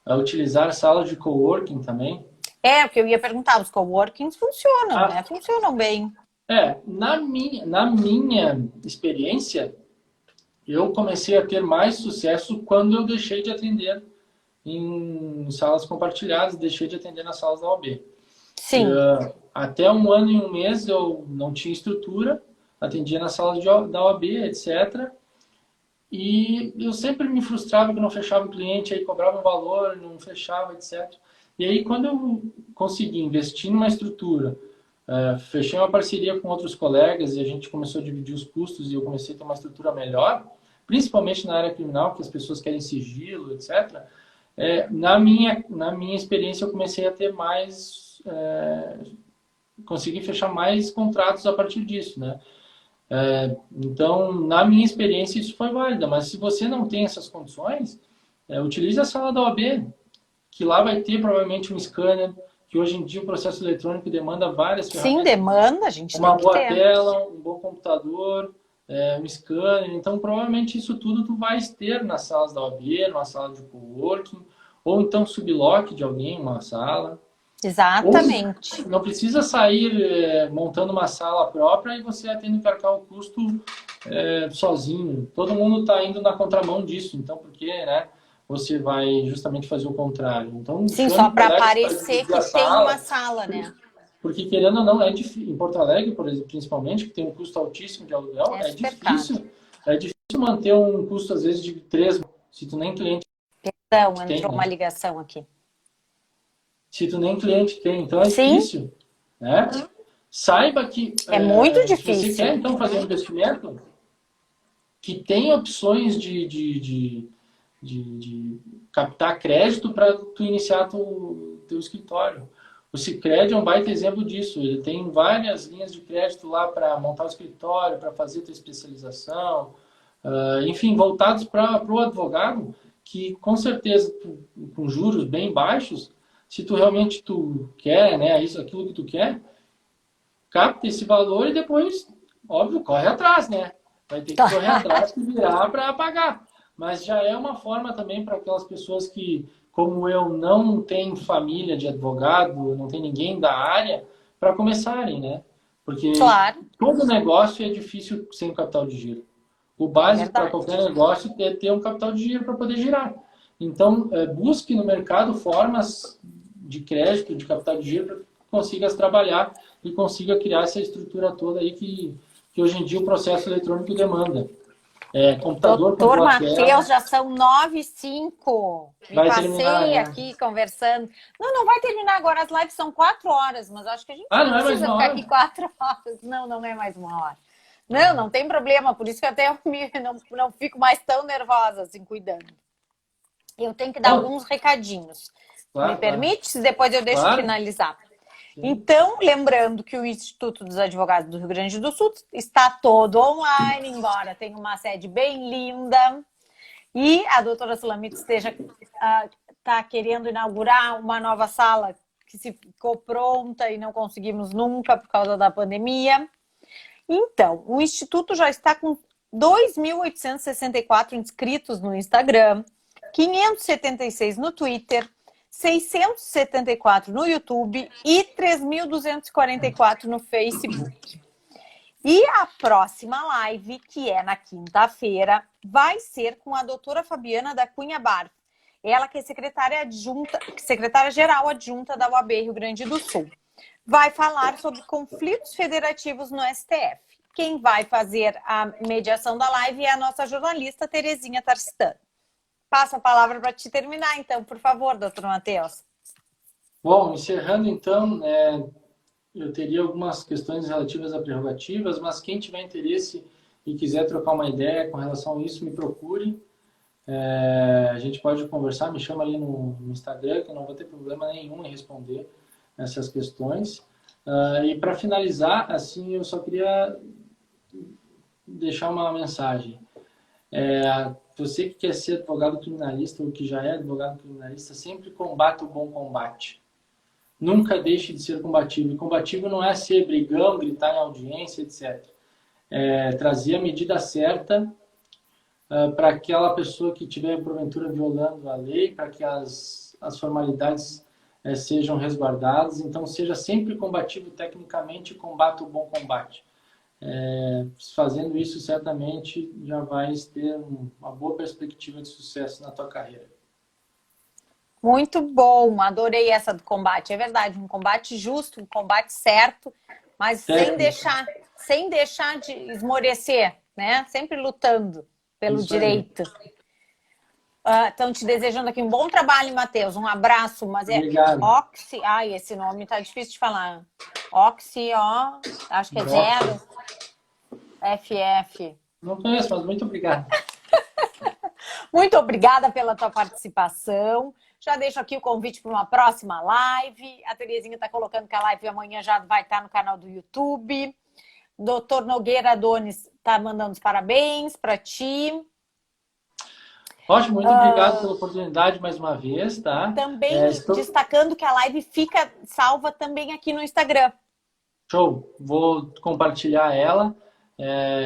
Speaker 2: Utilizar salas de coworking também.
Speaker 1: É, o que eu ia perguntar, os coworkings funcionam,
Speaker 2: Ah,
Speaker 1: né? Funcionam bem.
Speaker 2: na minha experiência, eu comecei a ter mais sucesso quando eu deixei de atender em salas compartilhadas, deixei de atender nas salas da OAB.
Speaker 1: Sim,
Speaker 2: Até um ano e um mês eu não tinha estrutura, atendia nas salas da OAB, etc. E eu sempre me frustrava que não fechava o cliente, aí cobrava um valor, não fechava, etc. E aí, quando eu consegui investir numa estrutura, fechei uma parceria com outros colegas e a gente começou a dividir os custos e eu comecei a ter uma estrutura melhor, principalmente na área criminal, que as pessoas querem sigilo, etc. Na minha experiência, eu comecei a ter mais, consegui fechar mais contratos a partir disso, né? Então, na minha experiência, isso foi válido, mas se você não tem essas condições, utilize a sala da OAB, que lá vai ter provavelmente um scanner, que hoje em dia o processo eletrônico demanda várias
Speaker 1: sim,
Speaker 2: ferramentas,
Speaker 1: demanda, a gente
Speaker 2: uma
Speaker 1: tem que
Speaker 2: boa
Speaker 1: ter.
Speaker 2: tela, um bom computador, um scanner. Então, provavelmente isso tudo tu vais ter nas salas da OAB, numa sala de coworking, ou então sublock de alguém, uma sala. Ou
Speaker 1: Exatamente.
Speaker 2: não precisa sair montando uma sala própria e você tendo que arcar o custo sozinho. Todo mundo está indo na contramão disso, então por que, né? Você vai justamente fazer o contrário. Então
Speaker 1: Sim, só
Speaker 2: chame
Speaker 1: para
Speaker 2: colegas para
Speaker 1: aparecer
Speaker 2: dividir
Speaker 1: que
Speaker 2: a
Speaker 1: tem uma
Speaker 2: sala,
Speaker 1: sala, né?
Speaker 2: porque querendo ou não, é difícil. Em Porto Alegre, por exemplo, principalmente, que tem um custo altíssimo de aluguel,
Speaker 1: É super caro.
Speaker 2: é difícil manter um custo às vezes de 3, se tu nem cliente
Speaker 1: Então,
Speaker 2: tem,
Speaker 1: entrou uma
Speaker 2: né?
Speaker 1: ligação aqui.
Speaker 2: Se tu nem cliente tem, então é
Speaker 1: Sim,
Speaker 2: difícil, né? Saiba que
Speaker 1: é muito
Speaker 2: se você quer
Speaker 1: difícil.
Speaker 2: então fazer um investimento, que tem opções de captar crédito para tu iniciar teu escritório. O Sicredi é um baita exemplo disso. Ele tem várias linhas de crédito lá para montar o escritório, para fazer tua especialização, enfim, voltados para o advogado, que com certeza, com juros bem baixos, se tu realmente quer, né, aquilo que tu quer, capta esse valor e depois, óbvio, corre atrás, né? Vai ter que correr atrás e virar para pagar. Mas já é uma forma também para aquelas pessoas que, como eu, não tem família de advogado, não tem ninguém da área, para começarem, né? Porque
Speaker 1: Claro,
Speaker 2: todo negócio é difícil sem o capital de giro. O
Speaker 1: é
Speaker 2: básico para
Speaker 1: verdade.
Speaker 2: qualquer negócio é ter um capital de giro para poder girar. Então, busque no mercado formas de crédito, de capital de giro, para que consigas trabalhar e consiga criar essa estrutura toda aí que hoje em dia o processo eletrônico demanda. Computador com
Speaker 1: Doutor
Speaker 2: boa
Speaker 1: Matheus,
Speaker 2: tela.
Speaker 1: já são 9h05. Me
Speaker 2: Vai terminar,
Speaker 1: passei
Speaker 2: né?
Speaker 1: aqui conversando. Não, não vai terminar agora. As lives são 4 horas, mas acho que a gente
Speaker 2: Ah,
Speaker 1: não
Speaker 2: não é mais
Speaker 1: precisa
Speaker 2: uma
Speaker 1: ficar aqui
Speaker 2: hora?
Speaker 1: 4 horas. Não, não é mais uma hora. Não tem problema. Por isso que até eu não fico mais tão nervosa, assim, cuidando. Eu tenho que dar alguns recadinhos.
Speaker 2: Claro,
Speaker 1: Me permite? Se depois eu deixo
Speaker 2: claro.
Speaker 1: finalizar.
Speaker 2: Sim.
Speaker 1: Então, lembrando que o Instituto dos Advogados do Rio Grande do Sul está todo online, embora tenha uma sede bem linda. E a doutora Sulamita está querendo inaugurar uma nova sala que se ficou pronta e não conseguimos nunca por causa da pandemia. Então, o Instituto já está com 2.864 inscritos no Instagram, 576 no Twitter, 674 no YouTube e 3.244 no Facebook. E a próxima live, que é na quinta-feira, vai ser com a doutora Fabiana da Cunha Barf. Ela que é secretária-geral adjunta da UAB Rio Grande do Sul. Vai falar sobre conflitos federativos no STF. Quem vai fazer a mediação da live é a nossa jornalista Terezinha Tarstano. Passo a palavra para te terminar, então, por favor, doutor Matheus.
Speaker 2: Bom, encerrando então, eu teria algumas questões relativas a prerrogativas, mas quem tiver interesse e quiser trocar uma ideia com relação a isso, me procure. A gente pode conversar, me chama ali no Instagram, que eu não vou ter problema nenhum em responder essas questões. E para finalizar, assim, eu só queria deixar uma mensagem. Você que quer ser advogado criminalista ou que já é advogado criminalista, sempre combata o bom combate. Nunca deixe de ser combativo. E combativo não é ser brigão, gritar em audiência, etc. Trazer a medida certa para aquela pessoa que estiver, porventura, violando a lei, para que as formalidades sejam resguardadas. Então, seja sempre combativo tecnicamente e combata o bom combate. Fazendo isso, certamente, já vais ter uma boa perspectiva de sucesso na tua carreira.
Speaker 1: Muito bom, adorei essa do combate. É verdade, um combate justo, um combate certo, mas sem deixar de esmorecer, né? Sempre lutando pelo
Speaker 2: Isso
Speaker 1: direito. Estão te desejando aqui um bom trabalho, Matheus. Um abraço, mas
Speaker 2: Obrigado.
Speaker 1: Oxi. Ai, esse nome tá difícil de falar. Oxi, acho que é 0. FF.
Speaker 2: Não conheço, mas muito obrigado.
Speaker 1: Muito obrigada pela tua participação. Já deixo aqui o convite para uma próxima live. A Terezinha está colocando que a live amanhã já vai estar no canal do YouTube. Doutor Nogueira Adonis está mandando os parabéns para ti.
Speaker 2: Ótimo, muito obrigado pela oportunidade mais uma vez, tá?
Speaker 1: Também destacando que a live fica salva também aqui no Instagram.
Speaker 2: Show! Vou compartilhar ela.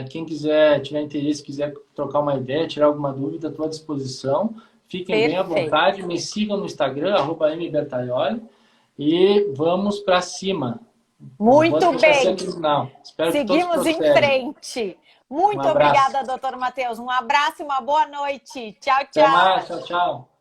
Speaker 2: Quem quiser, tiver interesse, quiser trocar uma ideia, tirar alguma dúvida, estou à disposição. Fiquem bem à vontade, me sigam no Instagram, @mbertaioli, e vamos para cima.
Speaker 1: Muito bem.
Speaker 2: Espero
Speaker 1: seguimos
Speaker 2: que
Speaker 1: em frente. Muito obrigada, doutor Matheus. Um abraço e uma boa noite. Tchau, tchau.
Speaker 2: Até mais, tchau, tchau.